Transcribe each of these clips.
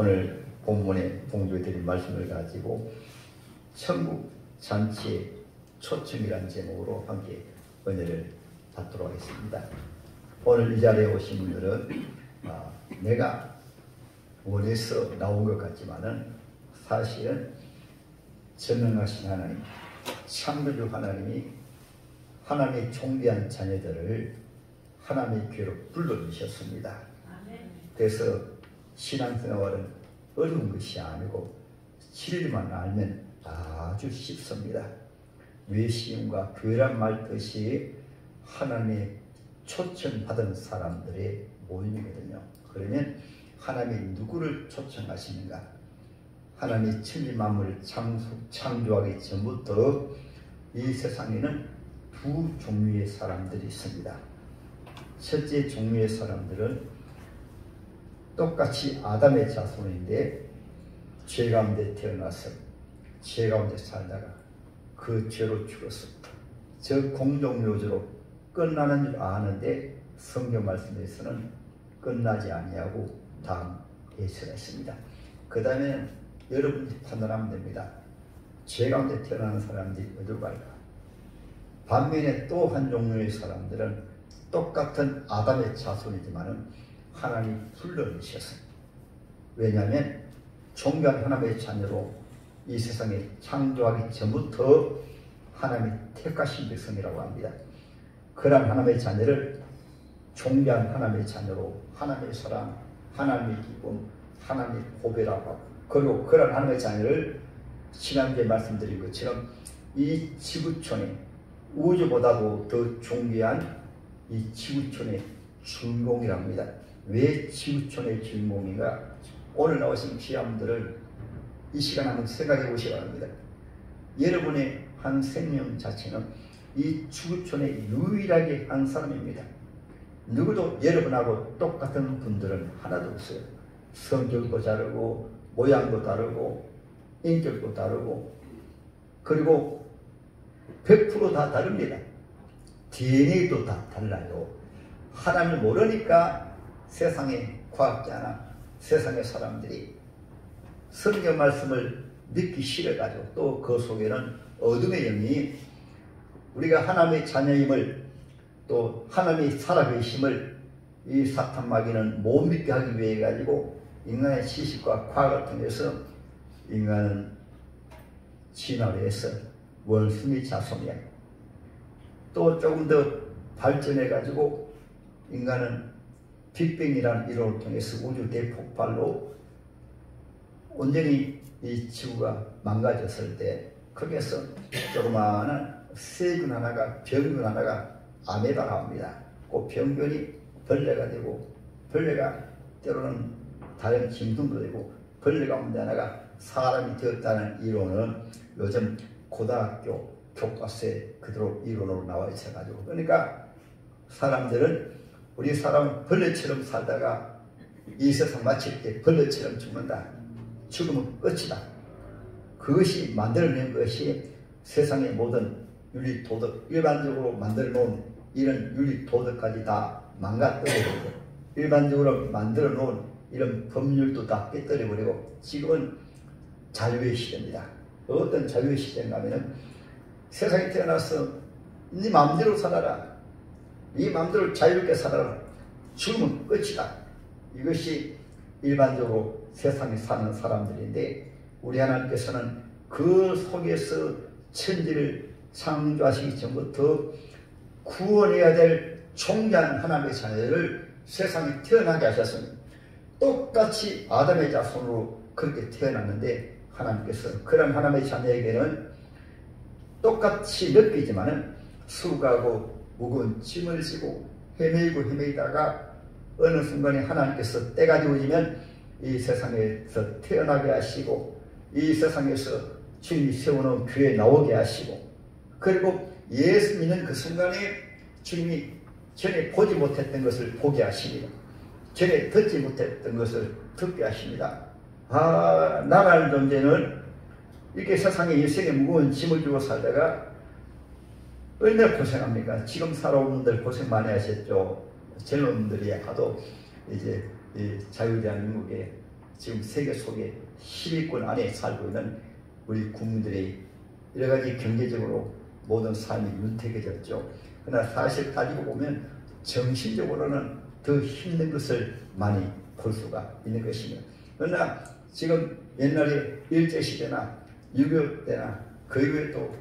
오늘 본문에 봉독해 드린 말씀을 가지고 천국 잔치의 초청이라는 제목으로 함께 은혜를 받도록 하겠습니다. 오늘 이 자리에 오신 분들은 내가 원해서 나온 것 같지만은 사실은 전능하신 하나님, 창조주 하나님이 하나님의 존귀한 자녀들을 하나님의 교회로 불러주셨습니다. 그래서 신앙생활은 어려운 것이 아니고 진리만 알면 아주 쉽습니다. 외시임과 교회란 말 뜻이 하나님의 초청받은 사람들의 모임이거든요. 그러면 하나님이 누구를 초청하시는가? 하나님이 천지 만물을 창조하기 전부터 이 세상에는 두 종류의 사람들이 있습니다. 첫째 종류의 사람들은 똑같이 아담의 자손인데 죄 가운데 태어나서 죄 가운데 살다가 그 죄로 죽었어. 저 공동묘지로 끝나는 줄 아는데 성경 말씀에서는 끝나지 아니하고 다음 예수가 있습니다. 그 다음에 여러분이 판단하면 됩니다. 죄 가운데 태어나는 사람들이 어디로 갈까? 반면에 또 한 종류의 사람들은 똑같은 아담의 자손이지만은 하나님이 불러내셨어요. 왜냐하면 존귀한 하나님의 자녀로 이 세상에 창조하기 전부터 하나님이 택하신 백성이라고 합니다. 그러한 하나님의 자녀를 존귀한 하나님의 자녀로 하나님의 사랑, 하나님의 기쁨, 하나님의 보배라고 하고, 그리고 그러한 하나님의 자녀를 지난주에 말씀드린 것처럼 이 지구촌에 우주보다도 더 존귀한 이 지구촌의 주인공이라고 합니다. 왜 지구촌의 주인공인가? 오늘 나오신 귀한분들을 이 시간 한번 생각해 보시기 바랍니다. 여러분의 한 생명 자체는 이 지구촌에 유일하게 한 사람입니다. 누구도 여러분하고 똑같은 분들은 하나도 없어요. 성격도 다르고 모양도 다르고 인격도 다르고 그리고 100% 다 다릅니다. DNA도 다 달라요. 하나님을 모르니까 세상의 과학자나 세상의 사람들이 성경 말씀을 믿기 싫어가지고 또 그 속에는 어둠의 영이 우리가 하나님의 자녀임을 또 하나님의 살아계심을 이 사탄 마귀는 못 믿게 하기 위해 가지고 인간의 지식과 과학을 통해서 인간은 진화를 해서 원숭이 자손이야. 또 조금 더 발전해 가지고 인간은 빅뱅이라는 이론을 통해서 우주 대폭발로 온전히 이 지구가 망가졌을 때 거기에서 조그마한 세균 하나가 병균 하나가 아메바가 옵니다. 그 병균이 벌레가 되고 벌레가 때로는 다른 짐승도 되고 벌레가 온 데 하나가 사람이 되었다는 이론은 요즘 고등학교 교과서에 그대로 이론으로 나와 있어가지고 그러니까 사람들은 우리 사람은 벌레처럼 살다가 이 세상 마칠 때 벌레처럼 죽는다. 죽으면 끝이다. 그것이 만들어낸 것이 세상의 모든 윤리 도덕 일반적으로 만들어 놓은 이런 윤리 도덕까지 다 망가뜨려버리고 일반적으로 만들어 놓은 이런 법률도 다 깨뜨려버리고 지금은 자유의 시대입니다. 어떤 자유의 시대인가 하면은 세상에 태어나서 네 마음대로 살아라. 네 마음대로 자유롭게 살아라. 죽으면 끝이다. 이것이 일반적으로 세상에 사는 사람들인데 우리 하나님께서는 그 속에서 천지를 창조하시기 전부터 구원해야 될 존귀한 하나님의 자녀를 세상에 태어나게 하셨습니다. 똑같이 아담의 자손으로 그렇게 태어났는데 하나님께서 그런 하나님의 자녀에게는 똑같이 느끼지만은 수고하고 무거운 짐을 지고 헤매이다가 어느 순간에 하나님께서 때가 되어지면 이 세상에서 태어나게 하시고 이 세상에서 주님이 세우는 교회에 나오게 하시고 그리고 예수 믿는 그 순간에 주님이 전에 보지 못했던 것을 보게 하십니다. 전에 듣지 못했던 것을 듣게 하십니다. 나라는 존재는 이렇게 세상에 일생에 무거운 짐을 주고 살다가 얼마나 고생합니까? 지금 살아온 분들 고생 많이 하셨죠. 젊은 분들이 하도 이제 이 자유대한민국에 지금 세계 속에 10위권 안에 살고 있는 우리 국민들의 여러 가지 경제적으로 모든 삶이 윤택해졌죠. 그러나 사실 따지고 보면 정신적으로는 더 힘든 것을 많이 볼 수가 있는 것입니다. 그러나 지금 옛날에 일제시대나 6.25 때나 그 이후에 또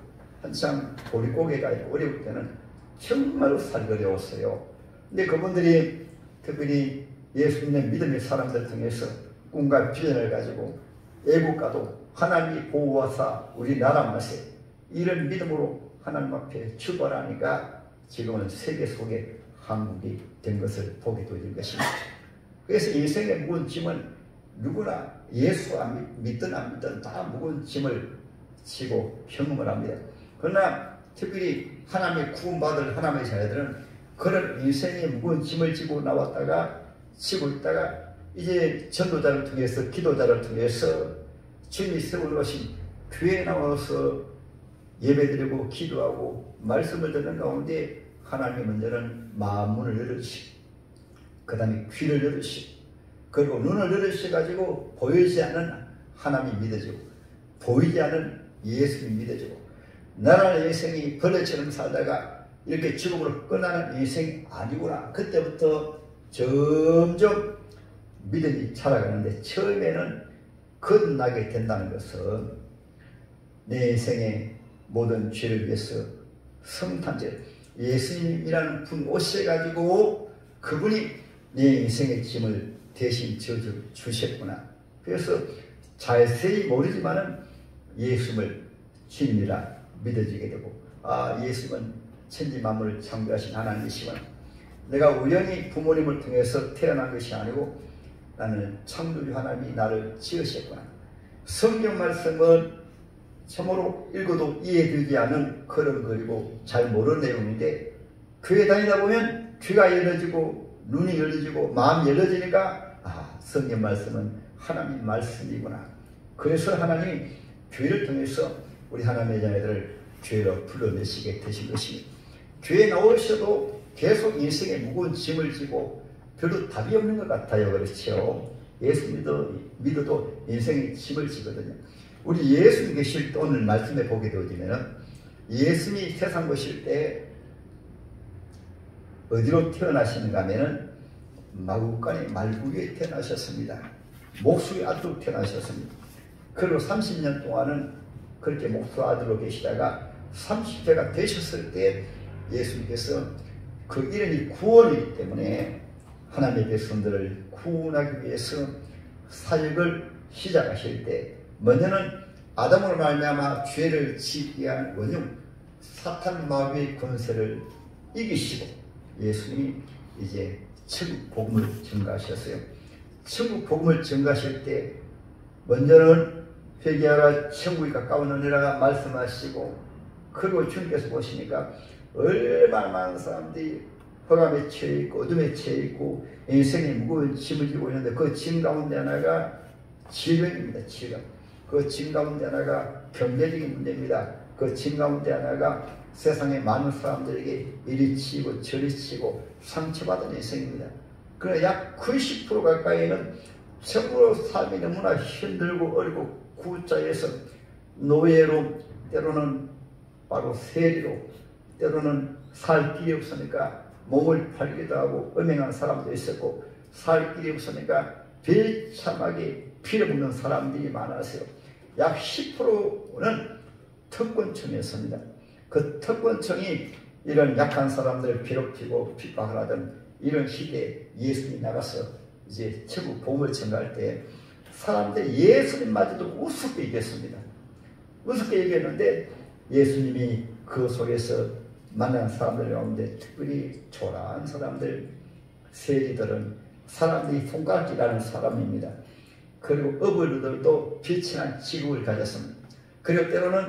한참 보릿고개가 어려울 때는 정말로 살기 어려웠어요. 근데 그분들이 특별히 예수 믿는 믿음의 사람들 중에서 꿈과 비전을 가지고 애국가도 하나님이 보호하사 우리나라 맛에 이런 믿음으로 하나님 앞에 출발하니까 지금은 세계 속에 한국이 된 것을 보게 되는 것입니다. 그래서 인생의 무거운 짐은 누구나 예수 안 믿든 안 믿든 다 무거운 짐을 지고 경험을 합니다. 그러나 특별히 하나님의 구원받을 하나님의 자녀들은 그런 인생의 무거운 짐을 지고 나왔다가 지고 있다가 이제 전도자를 통해서 기도자를 통해서 주님이 세워놓으신 교회에 나와서 예배드리고 기도하고 말씀을 듣는 가운데 하나님의 먼저는 마음문을 열으시고 그 다음에 귀를 열으시고 그리고 눈을 열으셔가지고 보이지 않는 하나님이 믿어지고 보이지 않는 예수님이 믿어지고 나라의 인생이 벌레처럼 살다가 이렇게 죽음으로 끝나는 인생이 아니구나. 그때부터 점점 믿음이 자라가는데 처음에는 거듭나게 된다는 것은 내 인생의 모든 죄를 위해서 성탄절 예수님이라는 분 오셔가지고 그분이 내 인생의 짐을 대신 져주셨구나. 그래서 자세히 모르지만은 예수님을 주님이라 믿어지게 되고 예수님은 천지 만물을 창조하신 하나님이시구나. 내가 우연히 부모님을 통해서 태어난 것이 아니고 나는 창조주 하나님이 나를 지으셨구나. 성경 말씀은 참으로 읽어도 이해되지 않은 걸음거리고 잘 모르는 내용인데 교회 다니다 보면 귀가 열려지고 눈이 열려지고 마음이 열려지니까 성경 말씀은 하나님 말씀이구나. 그래서 하나님이 교회를 통해서 우리 하나님의 자녀들을 교회로 불러내시게 되신 것입니다. 교회에 나오셔도 계속 인생의 무거운 짐을 지고 별로 답이 없는 것 같아요. 그렇죠? 예수 믿어도 인생의 짐을 지거든요. 우리 예수님 계실 때 오늘 말씀에 보게 되어지면 예수님이 세상 보실 때 어디로 태어나시는가 하면은 마구간의 말구리에 태어나셨습니다. 목수의 아들로 태어나셨습니다. 그리고 30년 동안은 그렇게 목수 아들로 계시다가 30세가 되셨을 때 예수님께서 그 이름이 구원이기 때문에 하나님의 백성들을 구원하기 위해서 사역을 시작하실 때 먼저는 아담으로 말미암아 죄를 지기 위한 원흉 사탄 마귀의 권세를 이기시고 예수님이 이제 천국 복음을 증가하셨어요. 천국 복음을 증가하실 때 먼저는 회개하라 천국이 가까웠느니라 말씀하시고 그리고 주님께서 보시니까 얼마나 많은 사람들이 흑암에 처해있고 어둠에 처해있고 인생의 무거운 짐을 지고 있는데 그 짐 가운데 하나가 질병입니다. 질병. 그 짐 가운데 하나가 경제적인 문제입니다. 그 짐 가운데 하나가 세상의 많은 사람들에게 이리 치고 저리 치고 상처받은 인생입니다. 그러나 약 90% 가까이는 참으로 삶이 너무나 힘들고 어렵고 구자에서 노예로 때로는 바로 세리로 때로는 살 길이 없으니까 몸을 팔기도 하고 음행한 사람도 있었고 살 길이 없으니까 비참하게 피를 묻는 사람들이 많았어요. 약 10%는 특권층이었습니다. 그 특권층이 이런 약한 사람들을 괴롭히고 핍박을 하던 이런 시대에 예수님이 나가서 이제 천국 복음을 전가할 때 사람들이 예수님마저도 우습게 얘기했습니다. 우습게 얘기했는데 예수님이 그 속에서 만난 사람들 가운데 특별히 초라한 사람들, 세리들은 사람들이 손가락질하는 사람입니다. 그리고 어부들도 비천한 직업을 가졌습니다. 그리고 때로는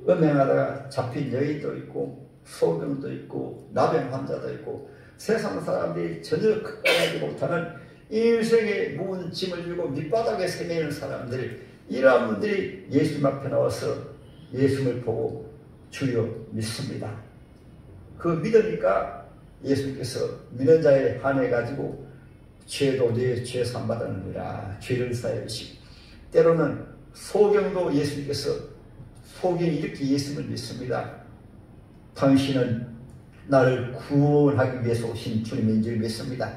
음행하다가 잡힌 여인도 있고 소병도 있고 나병 환자도 있고 세상 사람들이 전혀 극복하지 못하는 인생의 무거운 짐을 지고 밑바닥에 세매는 사람들, 이러한 분들이 예수님 앞에 나와서 예수님을 보고 주여 믿습니다. 그 믿으니까 예수님께서 믿는 자에 한해 가지고 죄도 내 죄 사함받았느니라. 죄를 사하여 주시고, 때로는 소경도 예수님께서 소경이 이렇게 예수님을 믿습니다. 당신은 나를 구원하기 위해서 오신 주님인 줄 믿습니다.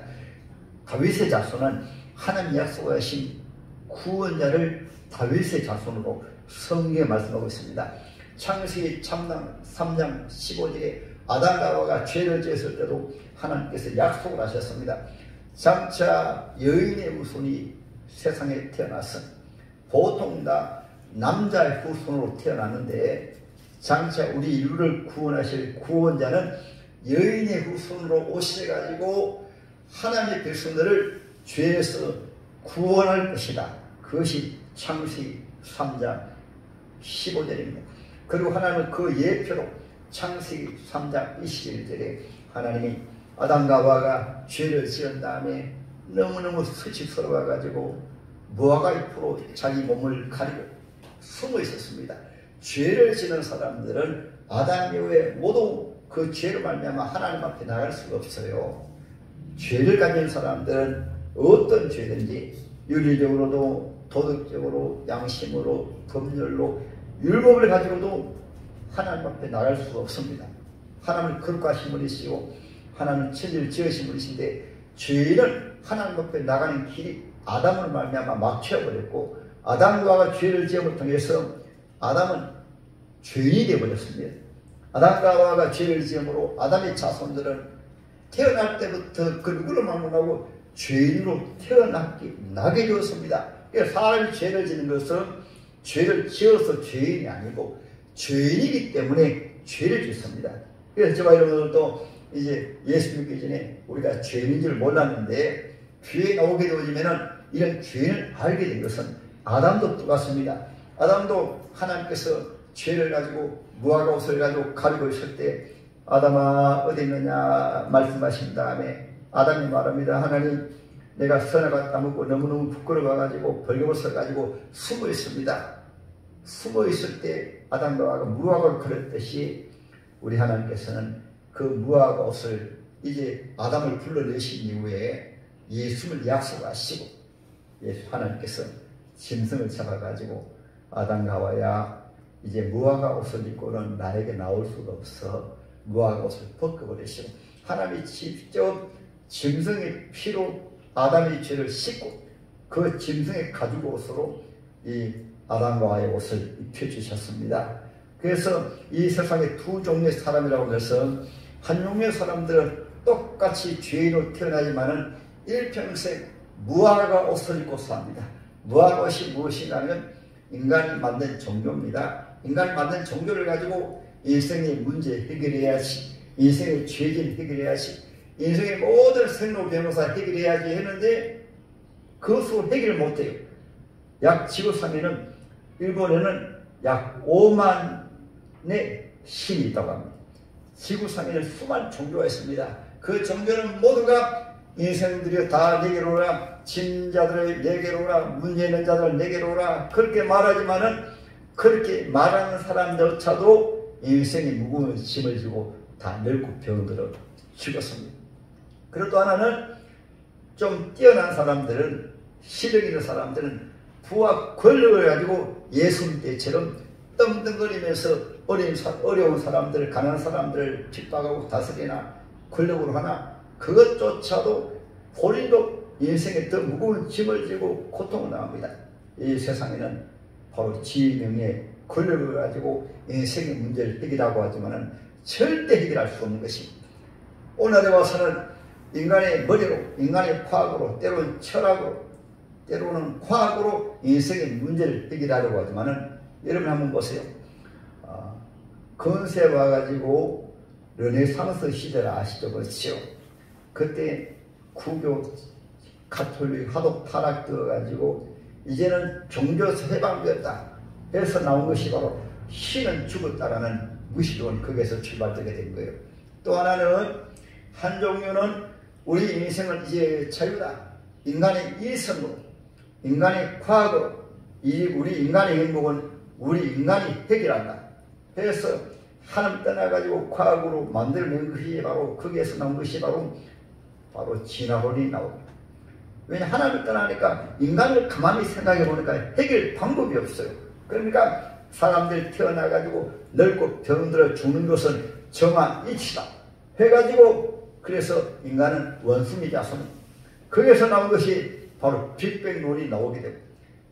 다윗의 자손은 하나님 약속하신 구원자를 다윗의 자손으로 성경에 말씀하고 있습니다. 창세기 3장 15절에 아담과 하와가 죄를 지었을 때도 하나님께서 약속을 하셨습니다. 장차 여인의 후손이 세상에 태어났어. 보통 다 남자의 후손으로 태어났는데 장차 우리 인류를 구원하실 구원자는 여인의 후손으로 오셔가지고 하나님의 백성들을 죄에서 구원할 것이다. 그것이 창세기 3장 15절입니다. 그리고 하나님은 그 예표로 창세기 3장 21절에 하나님이 아담과 하와가 죄를 지은 다음에 너무너무 수치스러워가지고 무화과 잎으로 자기 몸을 가리고 숨어 있었습니다. 죄를 지는 사람들은 아담 이후에 모두 그 죄로 말미암아 하나님 앞에 나갈 수가 없어요. 죄를 가진 사람들은 어떤 죄든지 윤리적으로도 도덕적으로 양심으로 법률로 율법을 가지고도 하나님 앞에 나갈 수가 없습니다. 하나님은 거룩하신 분이시고 하나님은 천지를 지으신 분이신데 죄는 하나님 앞에 나가는 길이 아담을 말미암아 막혀버렸고 아담과 하와가 죄를 지음을 통해서 아담은 죄인이 되어버렸습니다. 아담과 하와가 죄를 지음으로 아담의 자손들은 태어날 때부터 그 누구를 만나고 죄인으로 태어나게 되었습니다. 그러니까 사람이 죄를 지는 것은 죄를 지어서 죄인이 아니고 죄인이기 때문에 죄를 짓습니다. 그래서 저와 여러분들도 이제 예수 믿기 전에 우리가 죄인인 줄 몰랐는데 죄에 나오게 되어지면은 이런 죄를 알게 된 것은 아담도 똑같습니다. 아담도 하나님께서 죄를 가지고 무화과 옷을 가지고 가리고 있을 때 아담아 어디 있느냐 말씀하신 다음에 아담이 말합니다. 하나님 내가 선악을 따먹고 너무너무 부끄러워가지고 벌거벗어 가지고 숨어 있습니다. 숨어 있을 때 아담과 하와가 무화과를 가렸듯이 우리 하나님께서는 그 무화과 옷을 이제 아담을 불러내신 이후에 예수를 약속하시고 예수 하나님께서 짐승을 잡아가지고 아담과 하와야 이제 무화과 옷을 입고는 나에게 나올 수가 없어 무화과 옷을 벗겨버리시고 하나님이 직접 짐승의 피로 아담의 죄를 씻고 그 짐승의 가죽 옷으로 이 아담과 하와의 옷을 입혀주셨습니다. 그래서 이 세상에 두 종류의 사람이라고 해서 한 종류의 사람들은 똑같이 죄인으로 태어나지만은 일평생 무화과 옷을 입고 삽니다. 무화과 옷이 무엇인가 하면 인간이 만든 종교입니다. 인간이 만든 종교를 가지고 인생의 문제 해결해야지, 인생의 죄진 해결해야지, 인생의 모든 생로 변호사 해결해야지 했는데 그것으로 해결을 못해요. 약 지구상에는 일본에는 약 5만의 신이 있다고 합니다. 지구상에는 수많은 종교가 있습니다. 그 종교는 모두가 인생들이 다 내게로 오라, 짐자들을 내게로 오라, 문제 있는 자들을 내게로 오라 그렇게 말하지만은 그렇게 말하는 사람들조차도 인생의 무거운 짐을 지고 다 늙고 병들어 죽었습니다. 그리고 또 하나는 좀 뛰어난 사람들은 실력 있는 사람들은 부와 권력을 가지고 예수님 때처럼 떵떵거리면서 어려운 사람들, 가난한 사람들을 핍박하고 다스리나 권력으로 하나 그것조차도 본인도 인생에 더 무거운 짐을 지고 고통을 당합니다. 이 세상에는 바로 지명의 권력을 가지고 인생의 문제를 해결하고 하지만은 절대 해결할 수 없는 것입니다. 오늘에 와서는 인간의 머리로, 인간의 과학으로, 때로는 철학으로, 때로는 과학으로 인생의 문제를 해결하려고 하지만은 여러분 한번 보세요. 근세에 와가지고 르네상스 시절 아시죠? 그렇죠? 그때 구교, 가톨릭 하도 타락되어가지고 이제는 종교에서 해방되었다 해서 나온 것이 바로 신은 죽었다라는 무시론 거기에서 출발되게 된 거예요. 또 하나는 한 종류는 우리 인생은 이제 자유다. 인간의 이성으로, 인간의 과학으로, 우리 인간의 행복은 우리 인간이 해결한다. 그래서 하나님 떠나가지고 과학으로 만들어낸 것이 바로 거기에서 나온 것이 바로 진화론이 나옵니다. 왜냐 하나님을 떠나니까 인간을 가만히 생각해 보니까 해결 방법이 없어요. 그러니까 사람들이 태어나가지고 늙고 병들어 죽는 것은 정한 이치다 해가지고 그래서 인간은 원숭이 자손 거기에서 나온 것이 바로 빅뱅론이 나오게 되고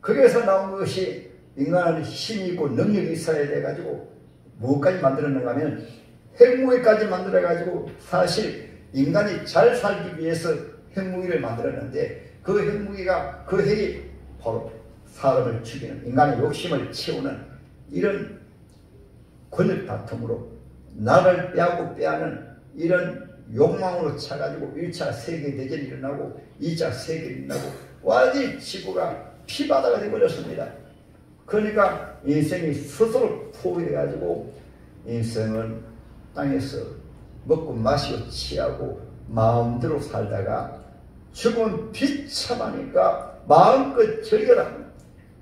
거기에서 나온 것이 인간은 힘이 있고 능력이 있어야 돼가지고 무엇까지 만들었는가 하면 핵무기까지 만들어가지고 사실 인간이 잘 살기 위해서 핵무기를 만들었는데 그 핵무기가 그 핵이 바로 사람을 죽이는 인간의 욕심을 채우는 이런 권력 다툼으로 나를 빼앗고 빼앗는 이런 욕망으로 차가지고 1차 세계대전이 일어나고 2차 세계대전이 일어나고 완전히 지구가 피바다가 되어버렸습니다. 그러니까 인생이 스스로 포위돼가지고 인생은 땅에서 먹고 마시고 취하고 마음대로 살다가 죽으면 비참하니까 마음껏 즐겨라.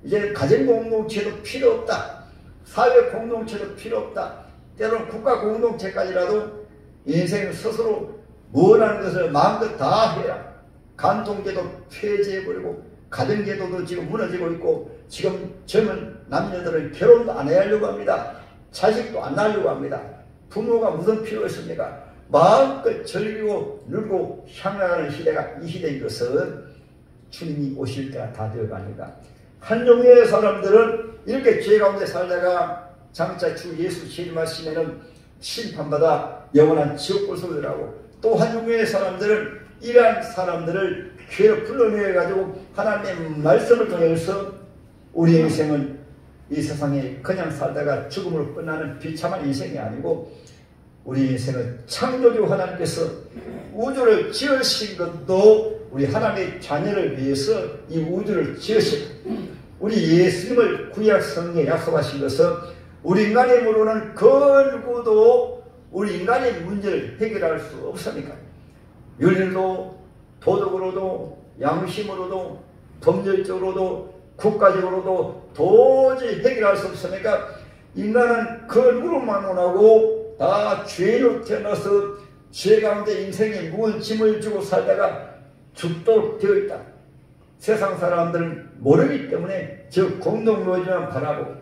이제는 가정공동체도 필요 없다. 사회공동체도 필요 없다. 때로는 국가공동체까지라도 인생 스스로 원하는 것을 마음껏 다 해라. 간통제도 폐지해버리고 가정제도도 지금 무너지고 있고 지금 젊은 남녀들은 결혼도 안 해야 하려고 합니다. 자식도 안 낳으려고 합니다. 부모가 무슨 필요가 있습니까? 마음껏 즐기고 늘고 향나가는 시대가 이 시대인 것은 주님이 오실 때가 다 되어가니까 한 종류의 사람들은 이렇게 죄 가운데 살다가 장차 주 예수 재림하시면은 심판받아 영원한 지옥불 속이라고 또 한 종류의 사람들은 이러한 사람들을 교회로 불러내가지고 하나님의 말씀을 통해서 우리 인생은 이 세상에 그냥 살다가 죽음으로 끝나는 비참한 인생이 아니고 우리 인생은 창조주 하나님께서 우주를 지으신 것도 우리 하나님의 자녀를 위해서 이 우주를 지으신 우리 예수님을 구약 성경에 약속하신 것은 우리 인간의 힘으로는 그 누구도 우리 인간의 문제를 해결할 수 없습니까? 윤리로 도덕으로도 양심으로도 법률적으로도 국가적으로도 도저히 해결할 수 없으니까 인간은 그 누구로만 원하고 다 죄로 태어나서 죄 가운데 인생에 무거운 짐을 지고 살다가 죽도록 되어 있다. 세상 사람들은 모르기 때문에 저 공동묘지만 바라고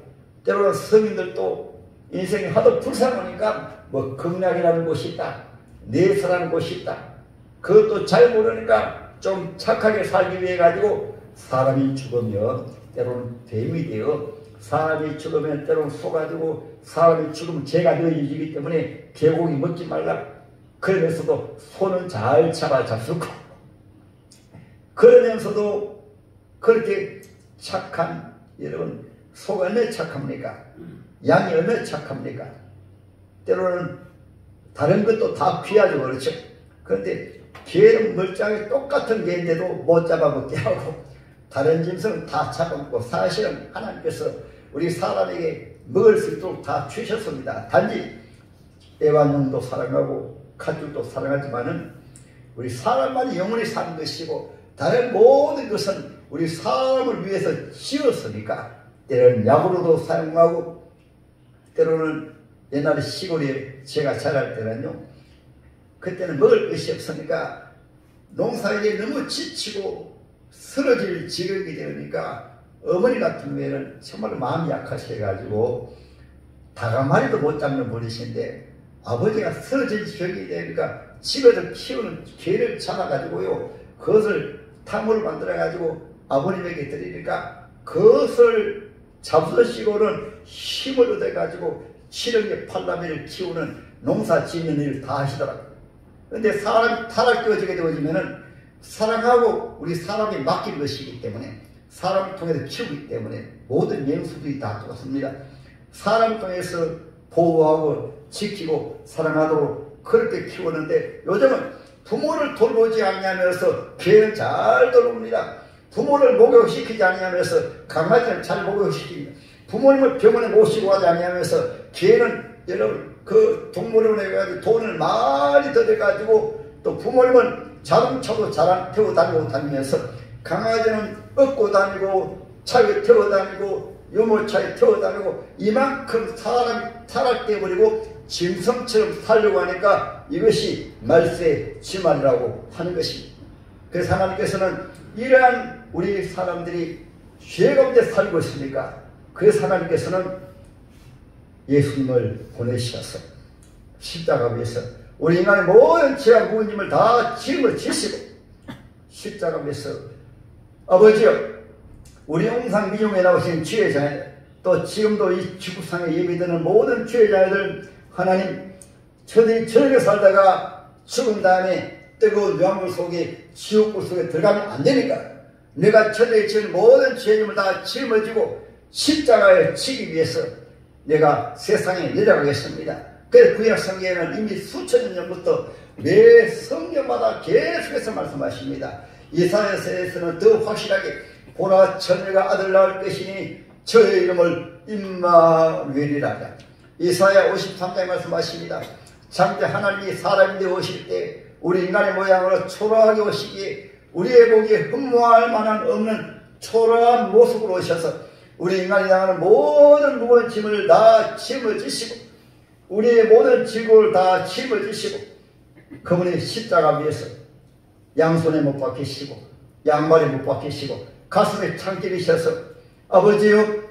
때로는 성인들도 인생이 하도 불쌍하니까 뭐 극락이라는 곳이 있다. 내서라는 곳이 있다. 그것도 잘 모르니까 좀 착하게 살기 위해 가지고 사람이 죽으면 때로는 뱀이 되어 사람이 죽으면 때로는 속아지고 사람이 죽으면 죄가 되어지기 때문에 개고기 먹지 말라. 그러면서도 손은 잘 잡수고 그러면서도 그렇게 착한 여러분 속 얼마나 착합니까? 양이 얼마나 착합니까? 때로는 다른 것도 다 귀하죠. 그렇죠? 그런데 개는 멀쩡하게 똑같은 개인데도 못 잡아먹게 하고 다른 짐승은 다 잡아먹고 사실은 하나님께서 우리 사람에게 먹을 수 있도록 다 주셨습니다. 단지 애완용도 사랑하고 가축도 사랑하지만은 우리 사람만이 영원히 사는 것이고 다른 모든 것은 우리 사람을 위해서 지었으니까 때로는 약으로도 사용하고 때로는 옛날에 시골에 제가 자랄 때는요 그때는 먹을 것이 없으니까 농사일에 너무 지치고 쓰러질 지경이 되니까 어머니 같은 경우에는 정말 마음이 약하셔가지고 닭 한 마리도 못 잡는 분이신데 아버지가 쓰러질 지경이 되니까 집에서 키우는 개를 잡아가지고요 그것을 탕후루 만들어가지고 아버님에게 드리니까 그것을 잡수시고는 힘을 얻어가지고 7억의 팔남이를 키우는 농사 짓는 일을 다 하시더라고요. 그런데 사람이 타락되어지게 되어지면은 사랑하고 우리 사람이 맡긴 것이기 때문에 사람을 통해서 키우기 때문에 모든 영수들이 다 똑같습니다. 사람을 통해서 보호하고 지키고 사랑하도록 그렇게 키우는데 요즘은 부모를 돌보지 않냐면서 개는 잘 돌봅니다. 부모를 목욕시키지 않냐면서 강아지는 잘 목욕시킵니다. 부모님을 병원에 모시고 가지 않냐면서 개는 여러분 그 동물원에 가서 돈을 많이 들여가지고 또 부모님은 자동차도 잘 태워 다니면서 강아지는 업고 다니고 차에 태워 다니고 유모차에 태워 다니고 이만큼 사람이 타락되어버리고 짐승처럼 살려고 하니까 이것이 말세 지말이라고 하는 것입니다. 그래서 하나님께서는 이러한 우리 사람들이 죄 가운데 살고 있으니까 그래서 하나님께서는 예수님을 보내셔서 십자가 위에서 우리 인간의 모든 죄와 무거운 다 짐을 지시고 십자가 위에서 아버지여 우리 영상 미용에 나오신 주의 자녀들 또 지금도 이 지구상에 예배되는 모든 주의 자녀들 하나님 저들이 저렇게 살다가 죽은 다음에 뜨거운 유황불 속에 지옥불 속에 들어가면 안 되니까 내가 저들이 지은 모든 죄짐을 다 짊어지고 십자가에 치기 위해서 내가 세상에 내려가겠습니다. 그래서 구약 성경에는 이미 수천 년 전부터 매 성경마다 계속해서 말씀하십니다. 이사야서에서는 더 확실하게 보라 처녀가 아들 낳을 것이니 저의 이름을 임마누엘이라. 이사야 53장에 말씀하십니다. 장대 하나님이 사람이 되어 오실 때 우리 인간의 모양으로 초라하게 오시기에 우리의 보기에 흠모할 만한 없는 초라한 모습으로 오셔서 우리 인간이 당하는 모든 무거운 짐을 다 짊어지시고 우리의 모든 지구를 다 짊어지시고 그분의 십자가 위에서 양손에 못 박히시고 양말에 못 박히시고 가슴에 창기리셔서 아버지여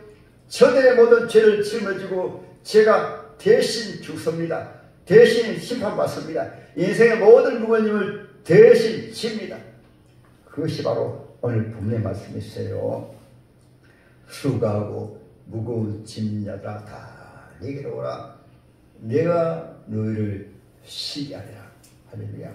저들의 모든 죄를 짊어지고 제가 대신 죽습니다. 대신 심판받습니다. 인생의 모든 무거운 짐을 대신 집니다. 그것이 바로 오늘 본문의 말씀이세요. 수고하고 무거운 짐자들아 다 내게로 오라. 내가 너희를 쉬게 하리라. 할렐루야.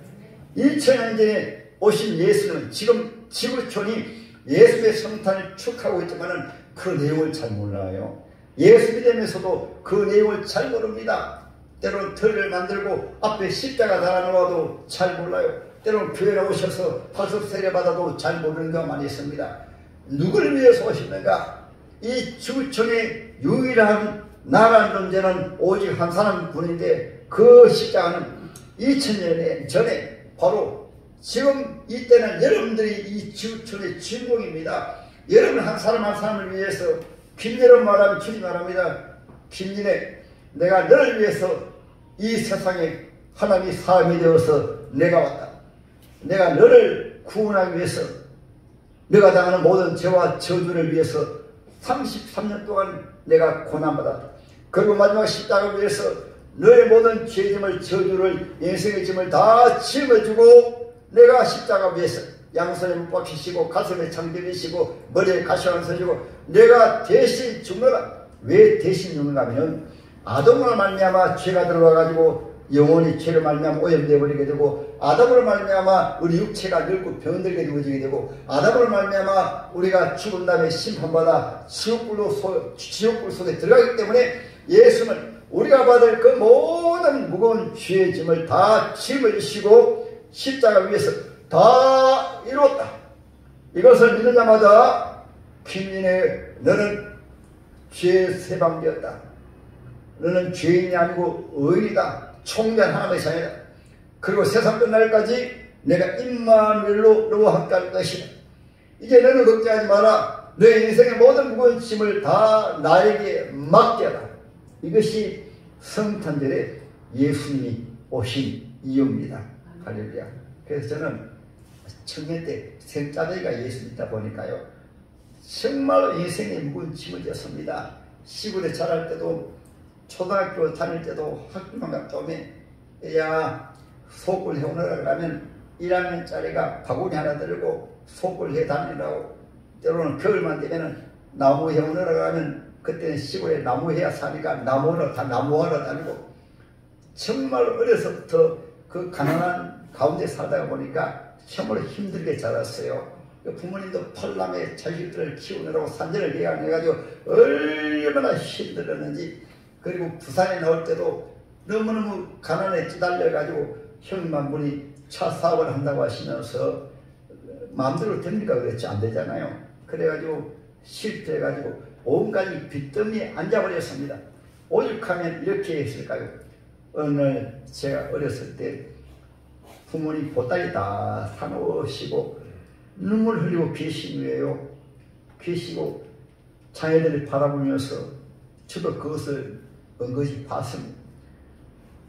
2000년 전에 오신 예수는 지금 지구촌이 예수의 성탄을 축하하고 있지만 그 내용을 잘 몰라요. 예수 믿으면서도 그 내용을 잘 모릅니다. 때로는 터를 만들고 앞에 십자가 달아놓아도 잘 몰라요. 때로는 교회에 오셔서 팔석 세례받아도 잘 모르는 경우가 많이 있습니다. 누구를 위해서 오시는가? 이 지구촌의 유일한 나라는 존재는 오직 한 사람뿐인데 그 십자가는 2000년 전에 바로 지금 이때는 여러분들이 이 지구촌의 주인공입니다. 여러분 한 사람 한 사람을 위해서 김예로 말하면 주님 말합니다. 김진애 내가 너를 위해서 이 세상에 하나님이 사람이 되어서 내가 왔다. 내가 너를 구원하기 위해서 너가 당하는 모든 죄와 저주를 위해서 33년 동안 내가 고난받았다. 그리고 마지막 십자가를 위해서 너의 모든 죄짐을 저주를 인생의 짐을 다 짊어지고 내가 십자가 위해서 양손에 못 박히시고 가슴에 창들이시고 머리에 가시관 서시고 내가 대신 죽노라. 왜 대신 죽는가 하면 아담으로 말미암아 죄가 들어와가지고 영혼이 죄로 말미암아 오염되어 버리게 되고 아담으로 말미암아 우리 육체가 늙고 병들게 되어지게 되고 아담으로 말미암아 우리가 죽은 다음에 심판받아 지옥불 속에 들어가기 때문에 예수는 우리가 받을 그 모든 무거운 죄의 짐을 다 짊어지시고 십자가 위에서 다 이루었다. 이것을 믿는 자마다 김민혜 너는 죄 세방되었다. 너는 죄인이 아니고 의인이다. 총대한 하나님의 자녀다. 그리고 세상 끝날까지 내가 임마누엘로 너와 함께 할 것이다. 이제 너는 걱정하지 마라. 너의 인생의 모든 무거운 짐을 다 나에게 맡겨라. 이것이 성탄절에 예수님이 오신 이유입니다. 할렐루야. 그래서 저는 청년 때 생짜배기가 예수 믿다 보니까요. 정말로 인생의 무거운 짐을 졌습니다. 시골에 자랄 때도 초등학교 다닐 때도 학교만 갔다 오면 야 속을 해오느라 가면 1학년짜리가 바구니 하나 들고 속을 해 다니라고 때로는 겨울만 되면 나무 해오느라 가면 그때는 시골에 나무 해야 사니까 나무하러 다니고 정말 어려서부터 그 가난한 가운데 살다가 보니까 정말 힘들게 자랐어요. 부모님도 팔남의 자식들을 키우느라고 산전을 해가지고 얼마나 힘들었는지 그리고 부산에 나올 때도 너무너무 가난에 찌달려가지고 형님한 분이 차 사업을 한다고 하시면서 마음대로 됩니까? 그랬지 안 되잖아요. 그래가지고 실패해가지고 온갖 빚더미에 앉아버렸습니다. 오죽하면 이렇게 했을까요? 어느 날 제가 어렸을 때 부모님 보따리 다 사놓으시고 눈물 흘리고 계신 후에요. 계시고 자녀들을 바라보면서 저도 그것을 은근히 봤습니다.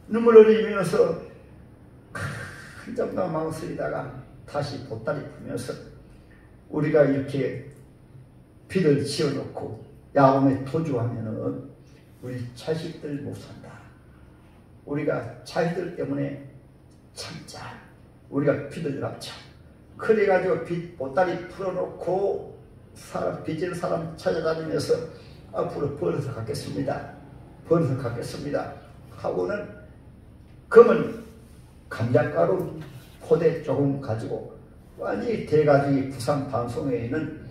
눈물 흘리면서 큰 정도만 망설이다가 다시 보따리 풀면서 우리가 이렇게 빚을 지어놓고 야곱에 도주하면은 우리 자식들 못 산다. 우리가 자식들 때문에 참자. 우리가 빚을 갚자. 그래가지고 빚 보따리 풀어놓고 빚진 사람 찾아다니면서 앞으로 벌어서 갖겠습니다. 벌어서 갖겠습니다. 하고는 그러면 감자가루 포대 조금 가지고 완전히 대가족이 부산 방송회에는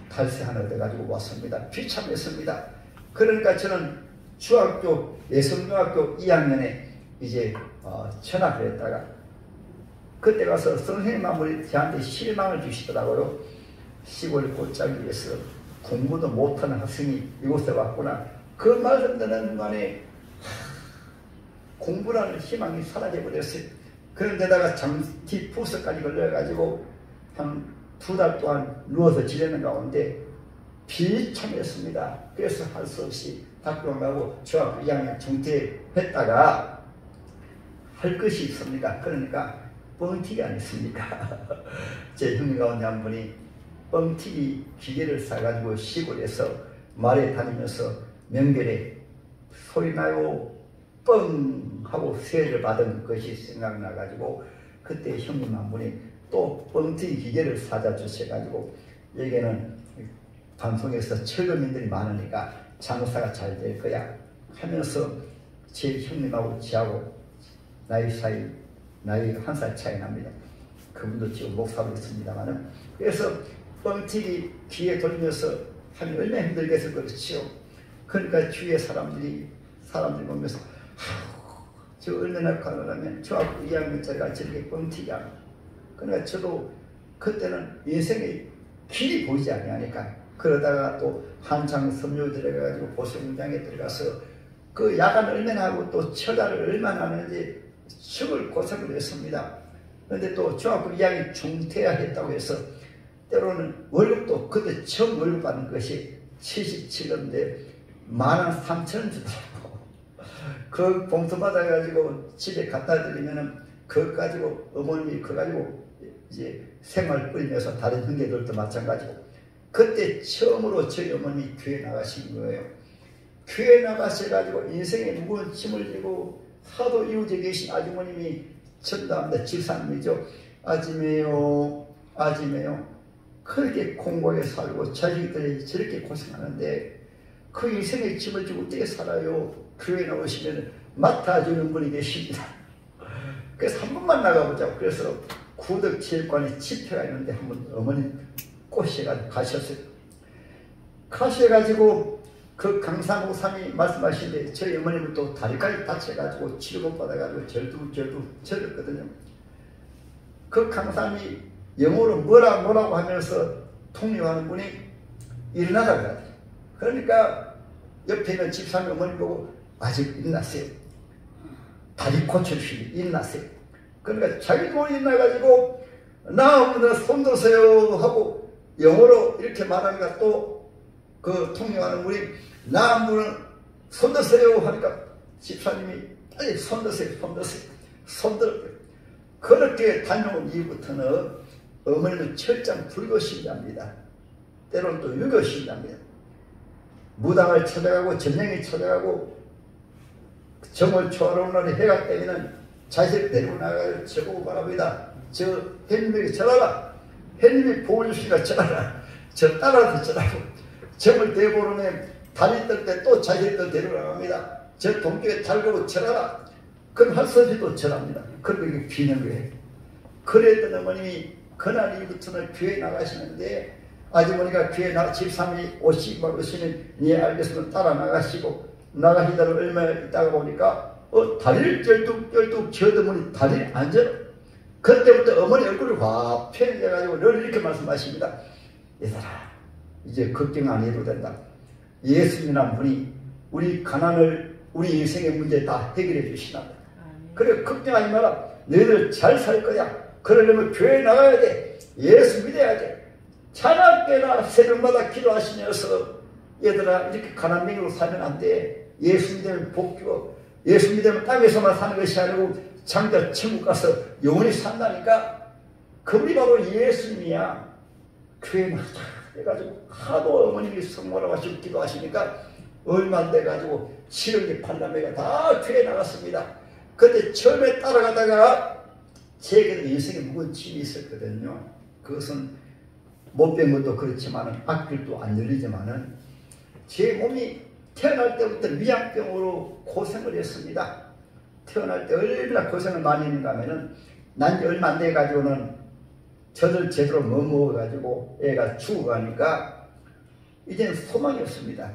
달새 하나 얻어가지고 왔습니다. 비참했습니다. 그러니까 저는 중학교 예성중학교 2학년에 이제 전학을 했다가 그때 가서 선생님 아무리 저한테 실망을 주시더라고요. 시골 골짜기에서 공부도 못하는 학생이 이곳에 왔구나. 그 말씀 듣는 동안에 공부라는 희망이 사라져버렸어요. 그런데다가 장티 푸스까지 걸려가지고 한 2달 동안 누워서 지내는 가운데 비참했습니다. 그래서 할 수 없이 학교 가고 중학교 2학년 중퇴했다가 할 것이 있습니다. 그러니까 뻥튀기 아니습니까? 제 형님 가운데 한 분이 뻥튀기 기계를 사가지고 시골에서 말에 다니면서 명절에 소리 나요 뻥 하고 세례를 받은 것이 생각나가지고 그때 형님 한 분이 또 뻥튀기 기계를 사다 주셔가지고 여기에는 방송에서 철거민들이 많으니까 장사가 잘 될 거야 하면서 제 형님하고 저하고 나이 1살 차이 납니다. 그분도 지금 목사로 있습니다만은. 그래서 뻥튀기 기계 돌리면서 하면 얼마나 힘들겠어 그렇지요. 그러니까 주위에 사람들이 보면서 저 얼마나 가능하면 중학교 2학년짜리가 저렇게 뻥튀기하고. 그러니까 저도 그때는 인생의 길이 보이지 않으니까 그러다가 또 한창 섬유 들어가가지고 보수공장에 들어가서 그 야간 얼마나 하고 또 철야를 얼마나 하는지 죽을 고생을 했습니다. 그런데 또 중학교 2학년 중퇴야 했다고 해서 때로는 월급도 그때 처음 월급 받는 것이 77년대 13,000원 주더라고. 그 봉투 받아가지고 집에 갖다 드리면은 그거 가지고 어머님이 그거 가지고 이제 생활 뿌리면서 다른 형제들도 마찬가지고 그때 처음으로 저희 어머님이 교회 나가신 거예요. 교회 나가셔가지고 인생에 무거운 짐을 지고 하도 이웃에 계신 아주머님이 전담합니다. 집사님이죠. 아지매요 그렇게 공고하게 살고 자식들이 저렇게 고생하는데 그 인생의 짐을 지고 어떻게 살아요? 교회 나오시면 맡아주는 분이 계십니다. 그래서 한 번만 나가보자고. 그래서 구덕체육관에 집회가 있는데 한번 어머님 꼬셔가지고 가셨어요. 가셔가지고 그 강사 목사님이 말씀하시는데 저희 어머님은 또 다리까지 다쳐가지고 치료못 받아가지고 절뚝절뚝 그 강사님이 영어로 뭐라고 하면서 통역하는 분이 일어나라고 하죠. 그러니까 옆에 있는 집사님 어머니 보고 아직 일어났어요. 다리 고쳐주시니 일어났어요. 그러니까 자기도 일어나가지고 나 손 드세요 하고 영어로 이렇게 말하니까 또 그 통역하는 분이 나 분은 손 드세요 하니까 집사님이 빨리 손 드세요. 손 들어요. 그렇게 다녀온 이후부터는 어머니는 철장 불교 신자입니다. 때로는 또 유교 신자입니다. 무당을 찾아가고 전쟁이 찾아가고 정월 초하루 날에 해가 뜨면 자식 데리고 나가서 저보고 말합니다. 저 햇님에게 전하라. 햇님이 보여주시니까 전하라. 저 따라서 전하고 정월 대보름에 다리 뜰 때 또 자식들 데리고 나갑니다. 저 동쪽에 달고 전하라. 그럼 할 수 없이 또 전합니다. 그리고 이게 비는 거예요. 그랬던 어머님이 그날 이후부터는 교회 나가시는데 아주머니가 교회 집사람이 오시면 예 알겠으면 따라 나가시다가 얼마 있다가 보니까 다리를 쩔뚝쩔뚝 저어머니 다리를 안 져. 그때부터 어머니 얼굴을 확 편해져가지고 늘 이렇게 말씀하십니다. 얘들아 이제 걱정 안 해도 된다. 예수님이란 분이 우리 가난을 우리 인생의 문제 다 해결해 주시나. 그래 걱정하지 마라. 너희들 잘 살 거야. 그러려면 교회 나가야 돼. 예수 믿어야 돼. 자나깨나 새벽마다 기도하시면서 얘들아 이렇게 가난맹이로 살면 안 돼. 예수 믿으면 복 주고 예수 믿으면 땅에서만 사는 것이 아니고 장자 천국 가서 영원히 산다니까. 그분이 바로 예수님이야. 교회 나자 해가지고 하도 어머님이 성모라고 하시고 기도하시니까 얼마 안 돼가지고 7억의 팔남매가 다 교회 나갔습니다. 그때 처음에 따라가다가 제게도 인생에 무거운 짐이 있었거든요. 그것은 못 뵌 것도 그렇지만은 앞길도 안 열리지만은 제 몸이 태어날 때부터 위장병으로 고생을 했습니다. 태어날 때 얼마나 고생을 많이 했는가 하면은 난 얼마 안 돼가지고는 젖을 제대로 못 먹어가지고 애가 죽어가니까 이제는 소망이 없습니다.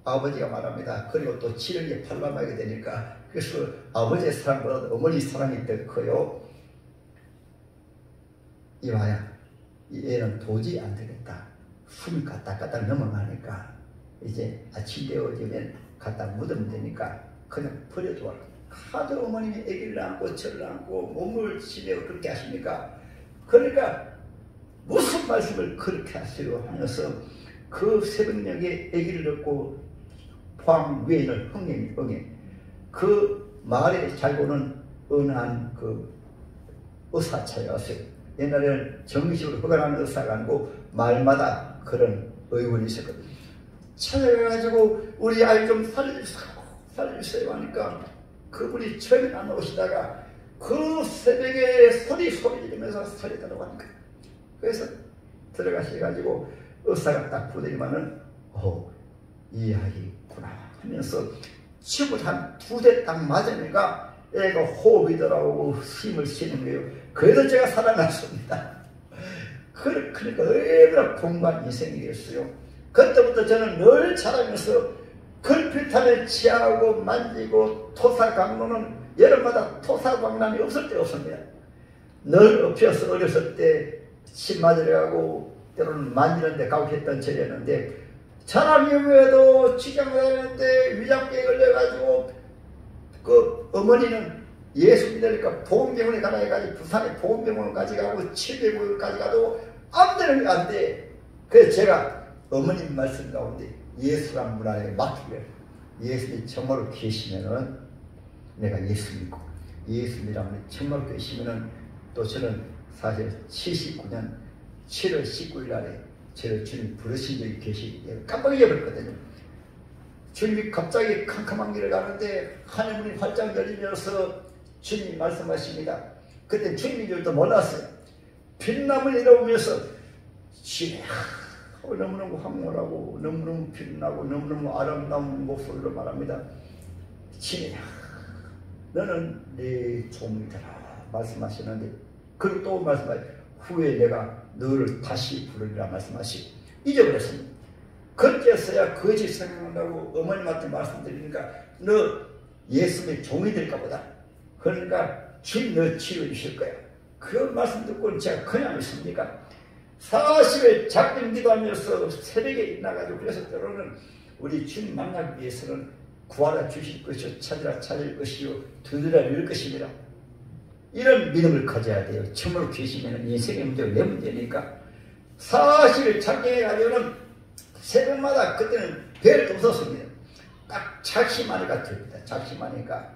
아버지가 말합니다. 그리고 또 7억에 팔남하게 되니까 그래서 아버지의 사랑보다 어머니 사랑이 더 커요. 이봐야 이 애는 도저히 안 되겠다. 숨이 까딱까딱 넘어가니까 이제 아침 되어지면 갖다 묻으면 되니까 그냥 버려둬라. 하도 어머님이 아기를 안고 저를 안고 몸을 지내고 그렇게 하시니까 그러니까 무슨 말씀을 그렇게 하시려 하면서 그 새벽녘에 아기를 얻고 포항 위에는 흥행 그 마을에 살고는 어느 한 그 의사 찾아왔어요. 옛날에는 정식으로 허가하는 의사가 아니고 마을마다 그런 의원이 있었거든요. 찾아가가지고 우리 아이 좀 살려주세요 하니까 그분이 처음에 안 오시다가 그 새벽에 소리 지르면서 살리더라고 하니까 그래서 들어가셔가지고 의사가 딱 보더니만은 이 아이구나 하면서 칩을 한 2대 딱 맞으니까 애가 호흡이 돌아오고 힘을 쉬는 거예요. 그래서 제가 살아났습니다. 그러니까 얼마나 공부한 인생이었어요. 그때부터 저는 늘 자라면서 걸핏하면 치하고 만지고 토사강로는 여름마다 토사광란이 없을 때 없습니다. 늘 엎혀서 어렸을 때 침 맞으러 가고 때로는 만지는 데 가고 했던 절이었는데 자란 이후에도 직장 다니는데 위장병에 걸려가지고 그 어머니는 예수 믿으니까 보험병원에 가라 해가지고 부산에 보험병원까지 가고 700원까지 가도 아무데나 안 돼. 그래서 제가 어머님 말씀 가운데 예수란 문안에 맡기면 예수님이 정말로 계시면은 내가 예수 믿고 예수 믿으면 정말로 계시면은 또 저는 사실 79년 7월 19일 날에 저를 주님 부르신 적이 계시기 깜빡 잊어버렸거든요. 주님이 갑자기 캄캄한 길을 가는데 하늘문이 활짝 열리면서 주님이 말씀하십니다. 그때 주님인 줄도 몰랐어요. 빛남을 이뤄오면서 너무너무 황홀하고 너무너무 빛나고 너무너무 아름다운 목소리로 말합니다. 주님, 너는 내 종이더라 말씀하시는데 그리고 또 말씀하시고 후에 내가 너를 다시 부르리라 말씀하시고 잊어버렸습니다. 그때서야 거짓 생각한다고 어머님한테 말씀드리니까 너 예수님의 종이 될까 보다. 그러니까 주님 너 치료해 주실 거야. 그 말씀 듣고는 제가 그냥 있습니까? 40일 작정 기도하면서 새벽에 일어나가지고 그래서 때로는 우리 주님 만나기 위해서는 구하라 주실 것이요 찾으라 찾을 것이요 두드리라 열 것입니다. 이런 믿음을 가져야 돼요. 정말로 계시면 인생의 문제가 내 문제니까 40일 작정해가지고는 새벽마다 그때는 별도 없었습니다. 딱 작심하니까 됩니다. 작심하니까.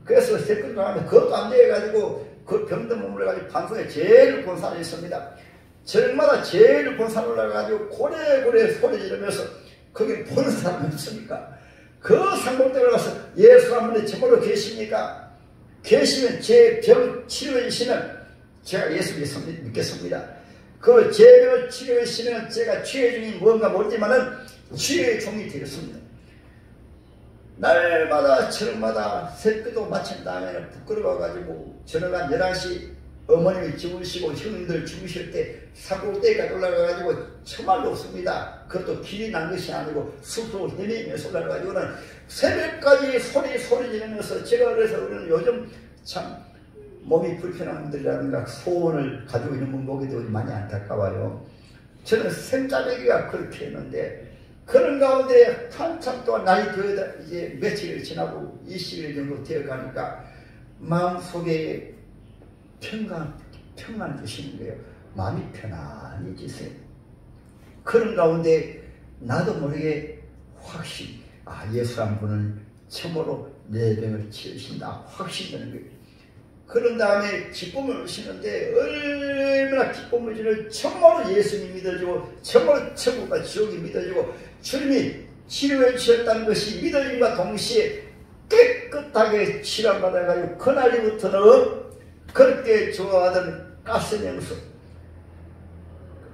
그래서 새벽 가면 그것도 안 돼가지고 그 병든 몸을 가지고 방송에 제일 본 사람이 있습니다. 저녁마다 제일 본 사람을 가지고 고래고래 소리 지르면서 거기 보는 사람이 없으니까 그 상봉대로 가서 예수 한 분이 정말로 계십니까? 계시면 제 병 치료해 주시면 제가 예수 믿겠습니다. 그 제 병을 치료해 주시면 제가 치유의 종이 뭔가 모르지만은 치유의 종이 되겠습니다. 날마다 저녁마다 새벽도 마친 다음에는 부끄러워가지고 저녁 한 11시 어머님이 죽으시고 형님들 죽으실 때 산골대까지 올라가가지고 정말로 없습니다. 그것도 길이 난 것이 아니고 숲으로 헤매면서 올라가가지고는 새벽까지 소리 지르면서 제가 그래서 요즘 참 몸이 불편한 분들이라든가 소원을 가지고 있는 분 보기도 많이 안타까워요. 저는 생짜배기가 그렇게 했는데 그런 가운데 한참 동안 나이 이제 며칠 지나고 20일 정도 되어 가니까 마음속에 평안 주시는 거예요. 마음이 편안해지세요. 그런 가운데 나도 모르게 확신, 예수 한 분은 참으로 내 병을 치우신다 확신되는 거예요. 그런 다음에 기쁨을 주시는데 얼마나 기쁨을 주는 정말로 예수님이 믿어지고 정말로 천국과 지옥이 믿어지고 주님이 치료해 주셨다는 것이 믿어짐과 동시에 깨끗하게 치료받아가지고 그날부터는 그렇게 좋아하던 가스명수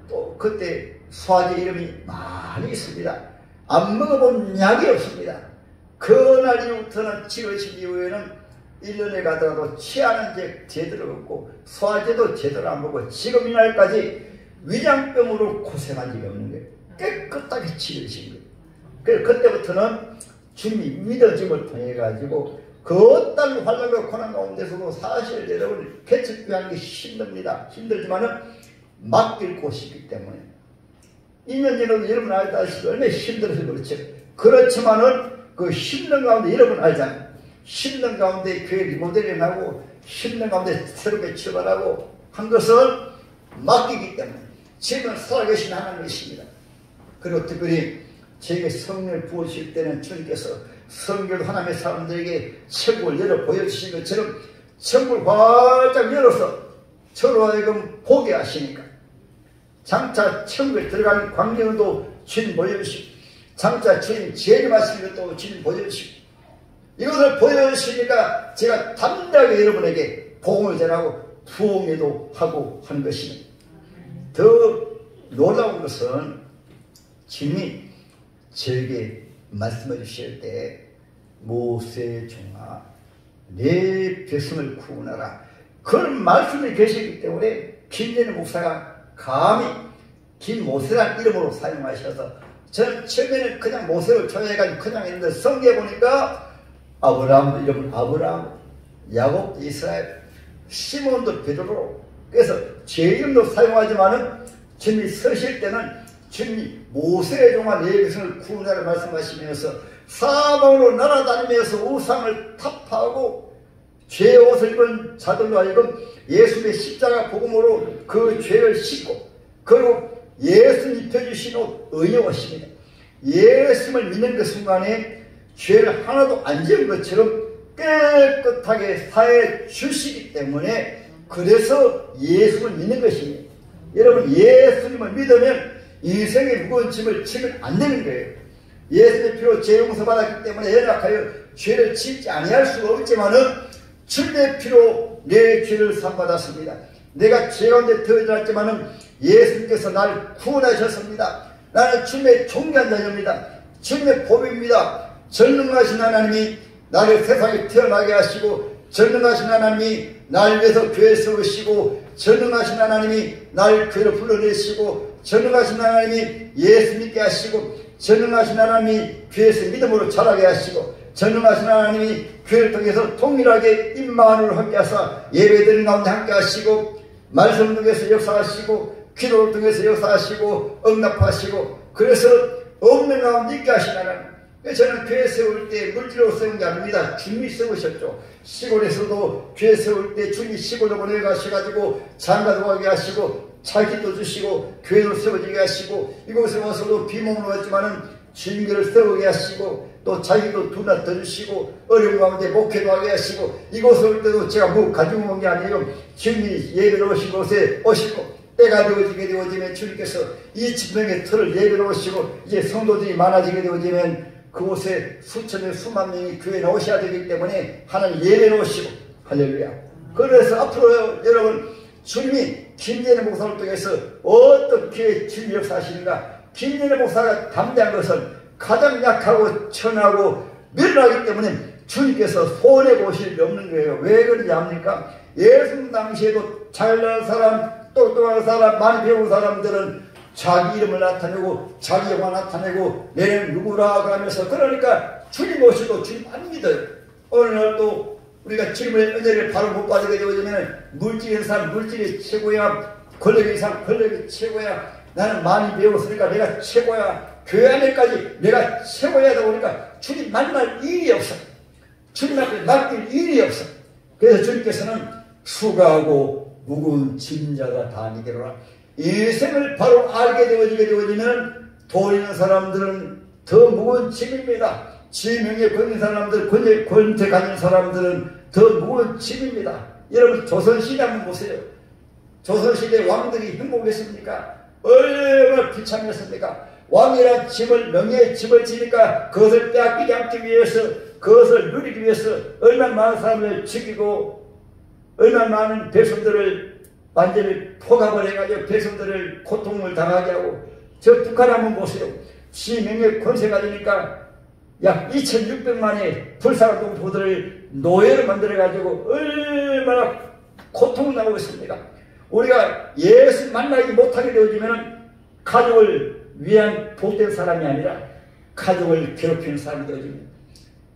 또 그때 소화제 이름이 많이 있습니다. 안 먹어본 약이 없습니다. 그날 이후부터는 치료하신 이후에는 1년에 가더라도 취하는 게 제대로 없고 소화제도 제대로 안 먹고 지금 이날까지 위장병으로 고생한 적이 없는 거예요. 깨끗하게 치료하신 거예요. 그래서 그때부터는 주님이 믿어짐을 통해 가지고 그 어떤 환란과 고난 가운데서도 사실 여러분 개척교하는 게 힘듭니다. 힘들지만은 맡길 곳이 있기 때문에 2년 전에도 여러분 알다시피 얼마나 힘들어서 그렇죠. 그렇지만은 그 힘든 가운데 여러분 알잖아요. 힘든 가운데 교회 리모델링하고 힘든 가운데 새롭게 출발하고 한 것은 맡기기 때문에 지금 살아계신 하나님이십니다. 그리고 특별히 제게 성령을 부어주실 때는 주님께서 성경도 하나님의 사람들에게 천국을 열어 보여주신 것처럼 천국을 활짝 열어서 저로 하여금 보게 하시니까 장차 천국에 들어가는 광경도 주님 보여주시고 장차 주님 재림하시는 것도 주님 보여주시고 이것을 보여주시니까 제가 담대하게 여러분에게 복음을 전하고 부흥회도 하고 하는 것입니다. 더 놀라운 것은 주님이 저에게 말씀해 주실 때 모세 종아 내 백성을 구원하라 그런 말씀이 계시기 때문에 김재현 목사가 감히 김모세라는 이름으로 사용하셔서 저는 처음에는 그냥 모세를 좋아해가지고 그냥 했는데 성경에 보니까 아브라함도 이름은 아브라함, 야곱도 이스라엘, 시몬도 베드로 그래서 제 이름도 사용하지만은 주님이 서실 때는 주님이 모세의 종아 내 백성을 구원하라 말씀하시면서 사방으로 날아다니면서 우상을 타파하고 죄의 옷을 입은 자들로 하여금 예수님의 십자가 복음으로 그 죄를 씻고 그리고 예수님 입혀주신 옷 의의 옷입니다. 예수님을 믿는 그 순간에 죄를 하나도 안 지은 것처럼 깨끗하게 사해 주시기 때문에 그래서 예수님을 믿는 것입니다. 여러분 예수님을 믿으면 인생의 무거운 짐을 지면 안 되는 거예요. 예수님의 피로 죄 용서 받았기 때문에 연약하여 죄를 짓지 아니할 수가 없지만은 주님의 피로 내 죄를 상받았습니다. 내가 죄 가운데 들어졌지만은 예수님께서 나를 구원하셨습니다. 나는 주님의 존귀한 자녀입니다. 주님의 복입니다. 전능하신 하나님이 나를 세상에 태어나게 하시고 전능하신 하나님이 나를 위해서 교회 세우시고 전능하신 하나님이 나를 교회로 불러내시고 전능하신 하나님이 예수 믿게 하시고 전능하신 하나님이 교회에서 믿음으로 자라게 하시고 전능하신 하나님이 교회를 통해서 동일하게 임마누엘을 함께 하사 예배드리는 가운데 함께 하시고 말씀을 통해서 역사하시고 기도를 통해서 역사하시고 응답하시고 그래서 없는 가운데 있게 하신 하나님. 저는 교회 세울 때 물질로 세운 게 아닙니다. 주님이 세우셨죠. 시골에서도 교회 세울 때 주님이 시골로 보내가셔가지고 장가도 가게 하시고 자기도 주시고 교회도 세워지게 하시고 이곳에 와서도 비몸으로 왔지만은 주님을 세우게 하시고 또 자기도 두나 더 주시고 어려운 가운데 목회도 하게 하시고 이곳에 올 때도 제가 뭐 가지고 온 게 아니에요. 주님이 예배로 오신 곳에 오시고 때가 되어지게 되어지면 주님께서 이 지명의 틀을 예배로 오시고 이제 성도들이 많아지게 되어지면 그곳에 수천명 수만 명이 교회에 오셔야 되기 때문에 하나님 예배로 오시고 할렐루야. 그래서 앞으로 여러분 주님이 김재현 목사를 통해서 어떻게 주님 역사하시는가. 김재현 목사가 담대한 것은 가장 약하고 천하고 멸하기 때문에 주님께서 손해보실 일 없는 거예요. 왜 그런지 압니까? 예수 당시에도 잘난 사람, 똑똑한 사람, 많이 배운 사람들은 자기 이름을 나타내고 자기 영화 나타내고 내는 누구라 그러면서 그러니까 주님 오시고 주님 안 믿어요. 어느 날 또 우리가 주님의 은혜를 바로 못 받게 되어지면 물질인 사람 물질이 최고야, 권력인 사람 권력이 최고야, 나는 많이 배웠으니까 내가 최고야, 교회 안에까지 내가 최고야 하다 보니까 주님 만날 일이 없어. 주님 앞에 맡길 일이 없어. 그래서 주님께서는 수고하고 무거운 짐자가 다 니게로라. 인생을 바로 알게 되어지면 돈 있는 사람들은 더 무거운 짐입니다. 지명에 걸린 사람들, 권세 가진 사람들은 더 무거운 짐입니다. 여러분 조선시대 한번 보세요. 조선시대 왕들이 행복했습니까? 얼마나 비참했습니까? 왕이란 짐을, 명예의 짐을 지니까 그것을 빼앗기지 않기 위해서, 그것을 누리기 위해서 얼마나 많은 사람을 죽이고 얼마나 많은 백성들을 완전히 포갑을 해가지고 백성들을 고통을 당하게 하고. 저 북한 한번 보세요. 시명예 권세 가지니까 약 2600만의 불사활동 부들을 노예로 만들어가지고 얼마나 고통을 나오고 있습니까? 우리가 예수 만나지 못하게 되어지면 가족을 위한 복된 사람이 아니라 가족을 괴롭히는 사람이 되어집니다.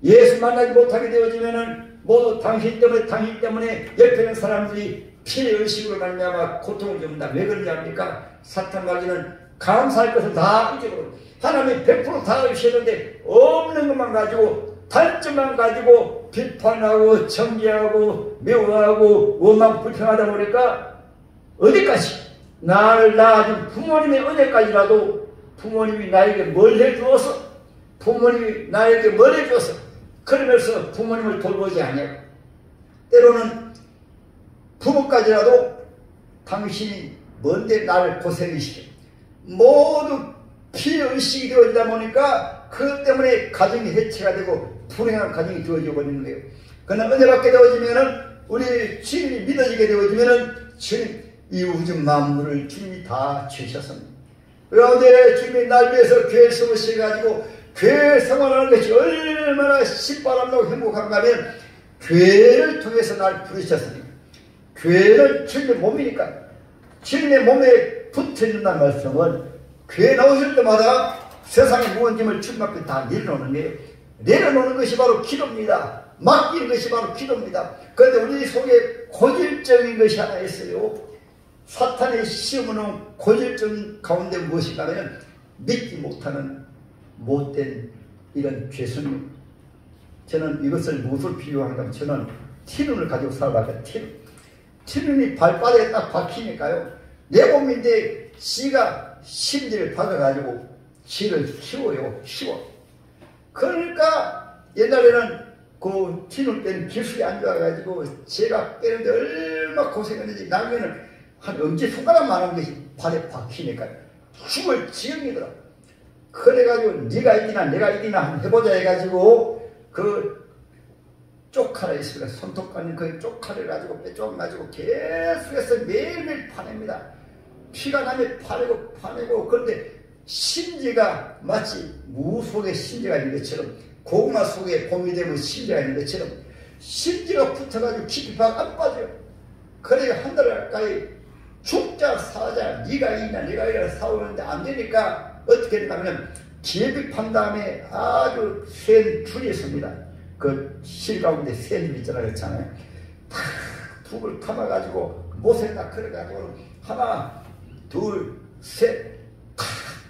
예수 만나지 못하게 되어지면 모두 당신 때문에 옆에 있는 사람들이 피해의식으로 말미암아 고통을 줍니다. 왜 그러냐 합니까? 사탄 마귀는 감사할 것을 다 잊어버려. 하나님이 100% 다 주셨는데 없는 것만 가지고, 단점만 가지고 비판하고 정죄하고 미워하고 원망 불평하다 보니까 어디까지? 나를 낳아준 부모님의 은혜까지라도 부모님이 나에게 뭘 해주어서, 부모님이 나에게 뭘 해주어서 그러면서 부모님을 돌보지 않아요. 때로는 부모까지라도 당신이 뭔데 나를 고생시켜. 모두 피해의식이 되어지다 보니까 그것 때문에 가정이 해체가 되고 불행한 가정이 되어져 버리는 거예요. 그러나 은혜 받게 되어지면은, 우리 주님이 믿어지게 되어지면은 주님, 이 우주 만물을 주님이 다 주셨습니다. 그런데 주님이 날 위해서 교회 세우셔가지고 교회 생활하는 것이 얼마나 신바람나고 행복한가 하면 교회를 통해서 날 부르셨습니다. 교회는 주님의 몸이니까, 주님의 몸에 붙어있는다는 말씀은 교회 나오실 때마다 세상의 무거운 짐을 주님 앞에 다 내려놓는 거예요. 내려놓는 것이 바로 기도입니다. 맡기는 것이 바로 기도입니다. 그런데 우리 속에 고질적인 것이 하나 있어요. 사탄의 시험은 고질적 가운데 무엇인가 하면 믿지 못하는 못된 이런 죄성. 저는 이것을 무엇을 비유하는가 하면 저는 티눈을 가지고 살아봤어요. 티눈이 발바닥에 딱 박히니까요. 내 몸인데 씨가 심지를 박아가지고 씨를 키워요. 키워. 그러니까 옛날에는 그 티눈 빼는 기술이 안 좋아가지고 제가 빼는데 얼마나 고생했는지 나중에는 한 엄지손가락만한 것이 발에 박히니까 죽을 지경이더라. 그래가지고 네가 이기나 내가 이기나 한번 해보자 해가지고 그 쪽칼에 있습니다. 손톱 가는 그 쪽칼을 가지고 빼줘가지고 계속해서 매일매일 파냅니다. 피가 나면 파내고 그런데 심지가 마치 무 속에 심지가 있는 것처럼, 고구마 속에 봄이 되면 심지가 있는 것처럼 심지가 붙어가지고 깊이 안 빠져요. 그래 한 달 가까이 죽자 사자 네가 이기나 내가 이기나 싸우는데 안 되니까 어떻게 했냐면 기업이 판 다음에 아주 센 줄이 있습니다. 그 실 가운데 센 줄 있잖아요. 그렇잖아요. 탁 북을 감아가지고 못에 딱 그래가지고 하나 둘 셋 탁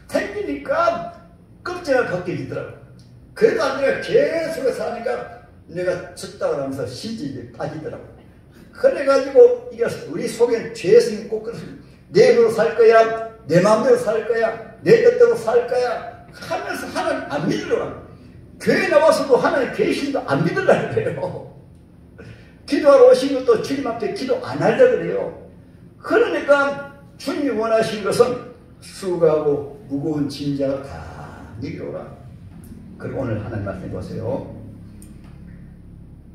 당기니까 껍질을 벗겨지더라고. 그래도 안 내가 계속해서 하니까 내가 졌다고 하면서 신진이 빠지더라고. 그래가지고 이게 우리 속엔 죄성이 꼭 그렇습니다. 내 입으로 살 거야, 내 마음대로 살 거야, 내 뜻대로 살 거야 하면서 하나님 안 믿으려고. 교회 나와서도 하나님 계신도 안 믿으려고 그래요. 기도하러 오신 것도 주님 앞에 기도 안 하려고 그래요. 그러니까 주님이 원하시는 것은 수고하고 무거운 짐자가 다 내려오라. 그리고 오늘 하나님 말씀해 보세요.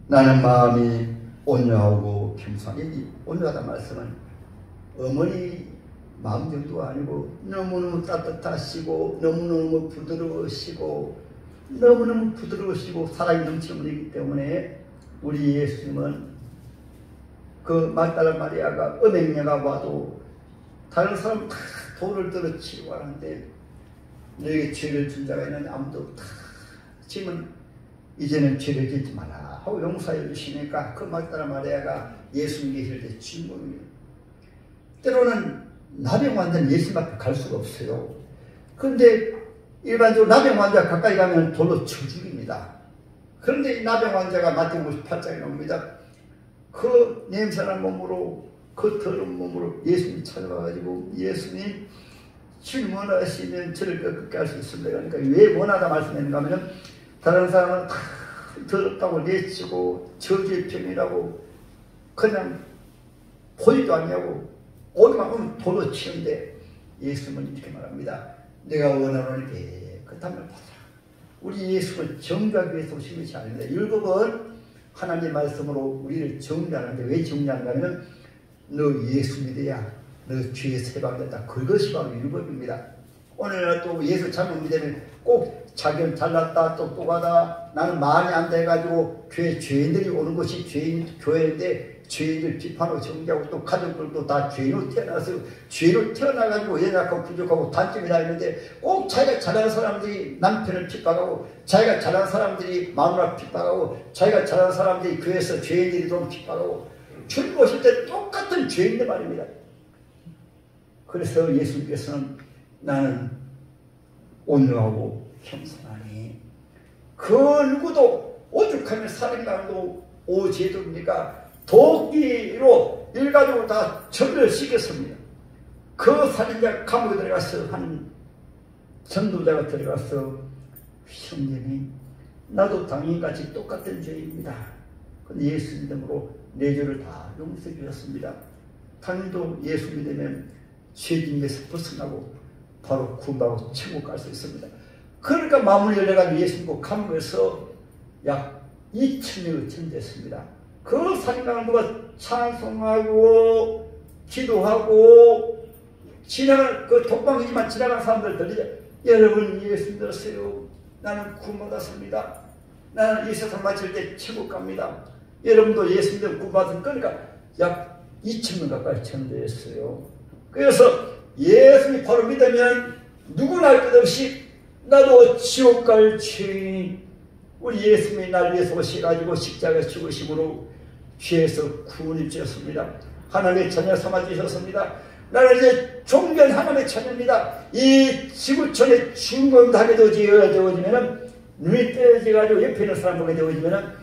나는 마음이 온유하고 겸손하니, 이 온유하다는 말씀은 어머니 마음 정도가 아니고 너무너무 따뜻하시고 너무너무 부드러우시고 너무너무 부드러우시고 사랑이 넘치는 분이기 때문에 우리 예수님은 그 막달라 마리아가 음행녀가 와도 다른 사람 다 돌을 들어 치고 하는데 너에게 죄를 준 자가 있는데 아무도 다 지금은 이제는 죄를 짓지 마라 하고 용서해 주시니까 그 막달라 마리아가 예수님 계실 때 주인공이에요. 때로는 나병 환자는 예수님 앞에 갈 수가 없어요. 그런데 일반적으로 나병 환자 가까이 가면 돌로 쳐 죽입니다. 그런데 이 나병 환자가 마태복음 18장에 나옵니다. 그 냄새난 몸으로 그 더러운 몸으로 예수님이 찾아와가지고 예수님 주님 원하시면 저를 끄끄게 할 수 있습니다. 그러니까 왜 원하다 말씀했는가 하면 다른 사람은 다 더럽다고 내치고 저주의 병이라고 그냥 보지도 않냐고 오기만 하면 돌로 치는데 예수님은 이렇게 말합니다. 내가 원하는 깨끗함을 보라. 우리 예수는 정죄하기 위해서 오신 것이 아닙니다. 7번 하나님의 말씀으로 우리를 정죄하는데 왜 정죄하는가 하면 너 예수 믿어야 너 죄에 해방된다. 그것이 바로 율법입니다. 오늘 또 예수 잘못 믿으면 꼭 자기는 잘났다 똑똑하다 나는 많이 안다 해가지고 죄인들이 오는 것이 교회인데 죄인들 비판하고 정죄하고 또 가족들도 다 죄인으로 태어나서 죄로 태어나가지고 연약하고 부족하고 단점이 다 있는데 꼭 자기가 잘하는 사람들이 남편을 핍박하고 자기가 잘하는 사람들이 마누라 핍박하고 자기가 잘하는 사람들이 교회에서 죄인들이 좀 핍박하고 주님 오실 때 똑같은 죄인들 말입니다. 그래서 예수님께서는 나는 온유하고 겸손하니 그 누구도 오죽하면 살인당도 오제도입니까? 도끼로 일가족을 다 전멸시켰습니다. 그 살인자 감옥에 들어가서 한 전도자가 들어가서 형제님 나도 당연같이 똑같은 죄입니다. 근데 예수 믿음으로 내 죄를 다 용서해 주셨습니다. 당연도 예수 믿으면 죄짐에서 벗어나고 바로 구원받고 천국 갈 수 있습니다. 그러니까 마음을 열려가지고 예수 믿고 감옥에서 약 2000명이 전됐습니다. 그 살인당을 누가 찬송하고 기도하고 지나간 그 독방이지만 지나간 사람들 들리죠. 여러분 예수 믿었어요. 나는 구원받았습니다. 나는 이 세상 마칠 때 천국 갑니다. 여러분도 예수 믿으면 구원받은 거니까 약 2000명 가까이 전도했어요. 그래서 예수님 바로 믿으면 누구나 할 것 없이 나도 지옥 갈 죄인 우리 예수님이 날 위해서 오셔가지고 십자가에 죽으심으로 죄에서 구원을 주셨습니다. 하나님의 자녀 삼아주셨습니다. 나는 이제 종견 하나님의 자녀입니다. 이 지구촌에 중건하게 되어지면 눈이 떼어져가지고 옆에 있는 사람 보게 되어지면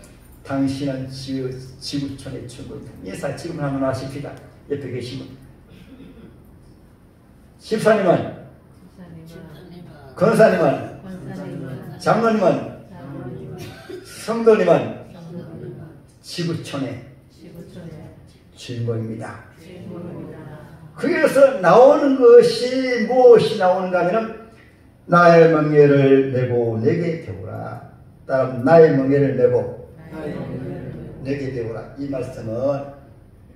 당신은 지구촌의 중건 인사 지금 한번 하십시다. 옆에 계시면 집사님은 권사님은 장로님은 성도님은 지구촌의 주인공입니다. 거기에서 나오는 것이 무엇이 나오는가 하면 나의 멍에를 내고 내게 배우라. 따라 나의 멍에를 내고 내게 배우라. 이 말씀은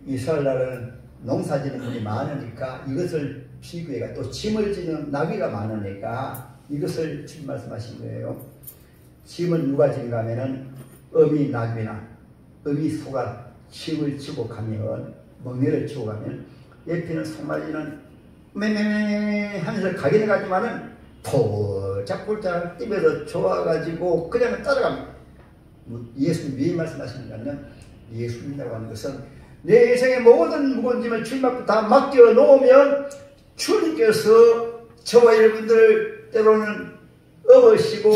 이스라엘 나라는 농사지는 분이 많으니까 이것을 비교해가 또 짐을 지는 나귀가 많으니까 이것을 지금 말씀하신 거예요. 짐은 누가 지는가 하면은 어미 나귀나 어미 소가 짐을 지고 가면 멍에를 지고 가면 옆에 있는 송아지는 매매매 하면서 가긴 가지만은 폴짝폴짝 뛰면서 좋아가지고 그냥 따라갑니다. 예수님 왜 말씀하시는가 하면 예수님이라고 하는 것은 내 인생의 모든 무거운 짐을 주님 앞에 다 맡겨 놓으면 주님께서 저와 여러분들 때로는 업으시고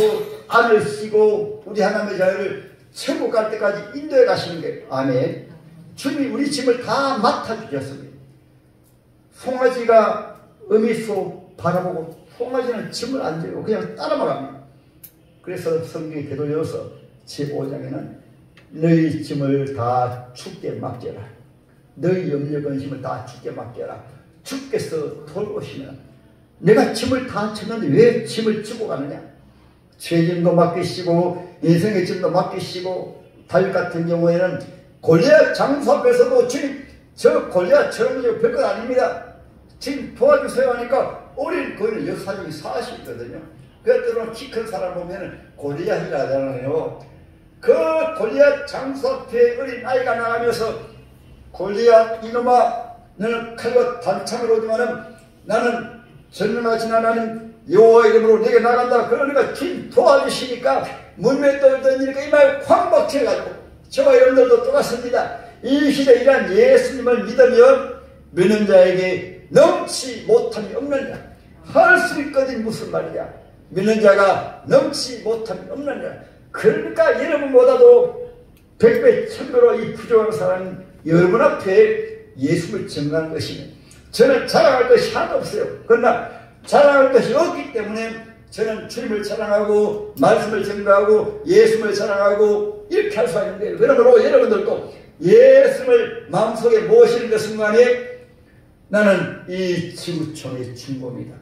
안으시고 우리 하나님의 자녀를 천국 갈 때까지 인도해 가시는 게 아멘. 주님이 우리 짐을 다 맡아주셨습니다. 송아지가 어미소 바라보고 송아지는 짐을 안 지고 그냥 따라만 그래서 성경이 되돌려서 제5장에는 너희 짐을 다 주께 맡겨라. 너희 염려 근심을 다 주께 맡겨라. 주께서 돌보시면 내가 짐을 다 쳤는데 왜 짐을 지고 가느냐. 죄짐도 맡기시고 인생의 짐도 맡기시고 다윗 같은 경우에는 골리앗 장수 앞에서도 주님 저 골리앗처럼 별것 아닙니다. 지금 도와주세요 하니까 어린 거인은 역사적인 40이거든요. 그때로는 키 큰 사람 보면 골리앗이라 하잖아요. 그 골리앗 장수 앞에 어린 아이가 나가면서 골리앗 이놈아 너는 칼과 단창으로 오지만은 나는 전능하신 하나님 여호와 이름으로 내게 나간다. 그러니까 주님 도와주시니까 문매 떨더니까 이마에 쾅 박혀가지고 저와 여러분들도 똑같습니다. 이 시대에 이란 예수님을 믿으면 믿는 자에게 넘치 못함이 없느냐. 할 수 있거든 무슨 말이냐. 믿는 자가 넘치 못함이 없느냐. 그러니까 여러분보다도 100배 1000배로 이 부족한 사람은 여러분 앞에 예수를 증거하는 것이니 저는 자랑할 것이 하나도 없어요. 그러나 자랑할 것이 없기 때문에 저는 주님을 자랑하고 말씀을 증거하고 예수를 자랑하고 이렇게 할 수가 있는데 그러므로 여러분들도 예수를 마음속에 모시는 그 순간에 나는 이 지구촌의 중범이다.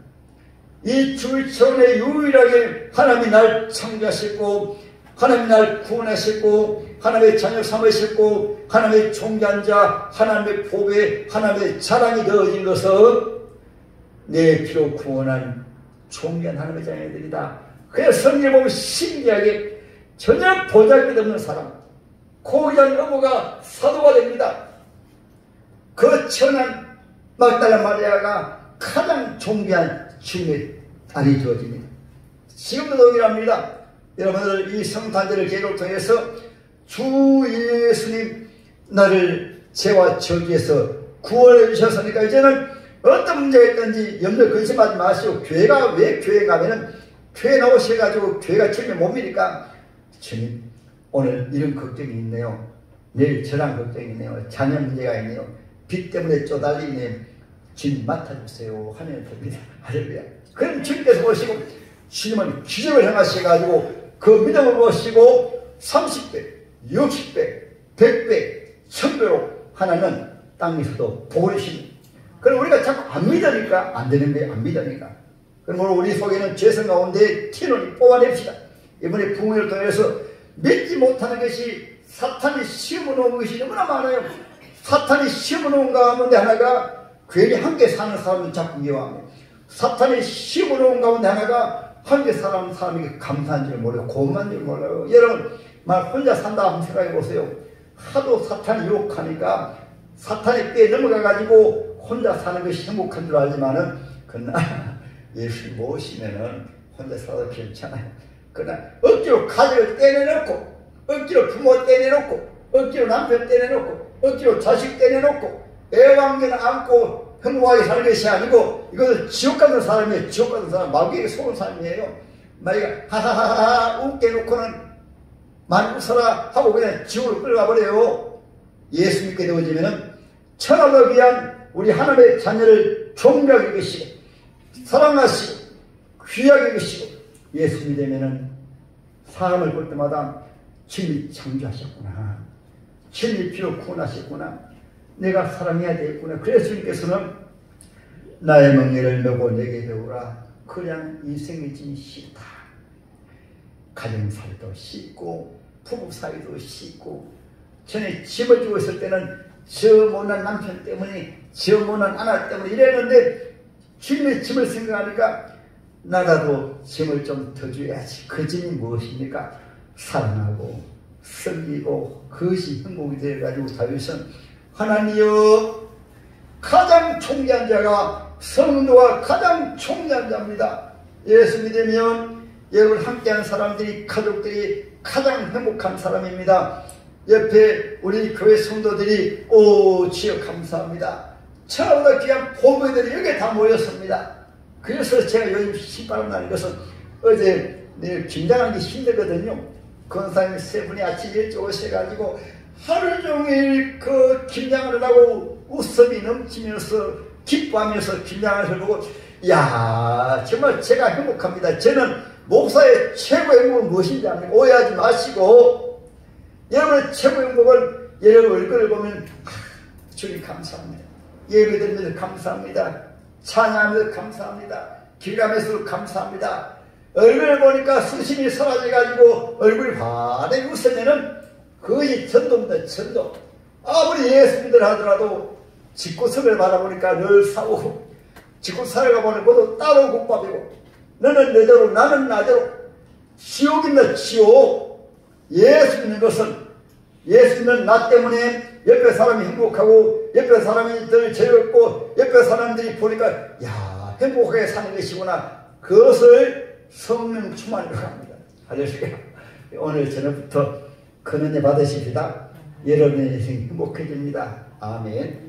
이 지구촌에 유일하게 하나님이 날 창조하셨고 하나님이 날 구원하셨고 하나님의 자녀 삼으셨고 하나님의 존귀한 자 하나님의 보배 하나님의 자랑이 되어진 것은 내 피로 구원한 존귀한 하나님의 자녀들이다. 그래서 성경에 보면 신기하게 전혀 보잘것없는 사람 고귀한 어부가 사도가 됩니다. 그 천한 막달라 마리아가 가장 존귀한 주님의 딸이 되어집니다. 지금도 동일합니다. 여러분들 이 성탄절을 계획을 통해서 주 예수님 나를 죄와 저주에서 구원해 주셨으니까 이제는 어떤 문제가 있든지 염려 근심하지 마시고 교회가 왜 교회 가면은 교회 나오셔가지고 교회가 주님의 몸이니까 주님 오늘 이런 걱정이 있네요. 내일 저랑 걱정이 있네요. 자녀 문제가 있네요. 빚 때문에 쪼달리네요. 주님 맡아주세요 하면 됩니다. 할렐루야. 그럼 주님께서 보시고 주님은 기적을 행하셔가지고 그 믿음을 보시고 30배, 60배, 100배, 1000배로 하나는 땅에서도 복을 주십니다. 그럼 우리가 자꾸 안 믿으니까 안 되는 거예요. 안 믿으니까. 그럼 우리 속에는 죄성 가운데 티를 뽑아냅시다. 이번에 부흥회를 통해서 믿지 못하는 것이 사탄이 심어놓은 것이 너무나 많아요. 사탄이 심어놓은 가운데 하나가 괜히 함께 사는 사람은 자꾸 미워합니다. 사탄이 심어놓은 가운데 하나가 함께 사는 사람에게 감사한 줄 모르고 고마운 줄 몰라요. 여러분 막 혼자 산다 한번 생각해 보세요. 하도 사탄이 유혹하니까 사탄의 뼈에 넘어가가지고 혼자 사는 것이 행복한 줄 알지만은 그러나 예수 모시면은 혼자 살아도 괜찮아요. 그러나 억지로 가족을 떼내놓고 억지로 부모 떼내놓고 억지로 남편 떼내놓고 억지로 자식 떼내놓고 애완견 안고 행복하게 사는 것이 아니고 이것은 지옥 가는 사람이에요. 지옥 가는 사람 마귀에게 속은 사람이에요. 마귀가 하하하하 웃게 놓고는 많이 웃어라 하고 그냥 지옥으로 끌어가버려요. 예수 믿게 되어지면은 천하를 위한 우리 하나님의 자녀를 존귀하게 계시고 사랑하시고 귀하게 계시고 예수 믿으면은 사람을 볼 때마다 주님이 창조하셨구나. 주님이 피로 구원하셨구나. 내가 사랑해야 되겠구나. 그래서 주님께서는 나의 멍에를 메고 내게 배우라. 그냥 인생의 짐이 싫다. 가정살도 싫고 부부 사이도 싫고 전에 짐을 주고 있을 때는 저 못난 남편 때문에 저 못난 아내 때문에 이랬는데 주님의 짐을 생각하니까 나라도 짐을 좀 더 줘야지. 그 짐이 무엇입니까? 사랑하고 섬기고 그것이 행복이 되어가지고 다윗은 하나님이여 가장 존귀한 자가 성도가 가장 존귀한 자입니다. 예수 믿으면 여러분 함께하는 사람들이 가족들이 가장 행복한 사람입니다. 옆에 우리 교회 성도들이 오 주여 감사합니다. 천하보다 귀한 보배들이 여기에 다 모였습니다. 그래서 제가 요즘 신바람 나는 것은 어제 내일 김장하는 게 힘들거든요. 권사님 세 분이 아침 일찍 오셔가지고 하루 종일 그 김장을 하고 웃음이 넘치면서 기뻐하면서 김장을 보고 야 정말 제가 행복합니다. 저는 목사의 최고의 행복은 무엇인지 압니까? 오해하지 마시고 여러분의 최고의 행복은 여러분 얼굴을 보면 주님 감사합니다. 예배드리면서 감사합니다. 찬양하면서 감사합니다. 길가면서 감사합니다. 얼굴을 보니까 수심이 사라져가지고 얼굴이 환하게 웃으면은 그것이 전도입니다. 전도. 아무리 예수 믿으려 하더라도 집구석을 바라보니까 늘 싸우고 집구 살아가 보니 모두 따로 국밥이고 너는 너대로 나는 나대로 지옥입니다. 지옥. 예수 믿는 것은 예수 믿는 나 때문에 옆에 사람이 행복하고 옆에 사람이 덜 즐겁고 옆에 사람들이 보니까 야 행복하게 사는 것이구나. 그것을 성령 충만으로 합니다. 할렐루야. 오늘 저녁부터 큰 은혜 받으십니다. 여러분의 인생이 행복해집니다. 아멘.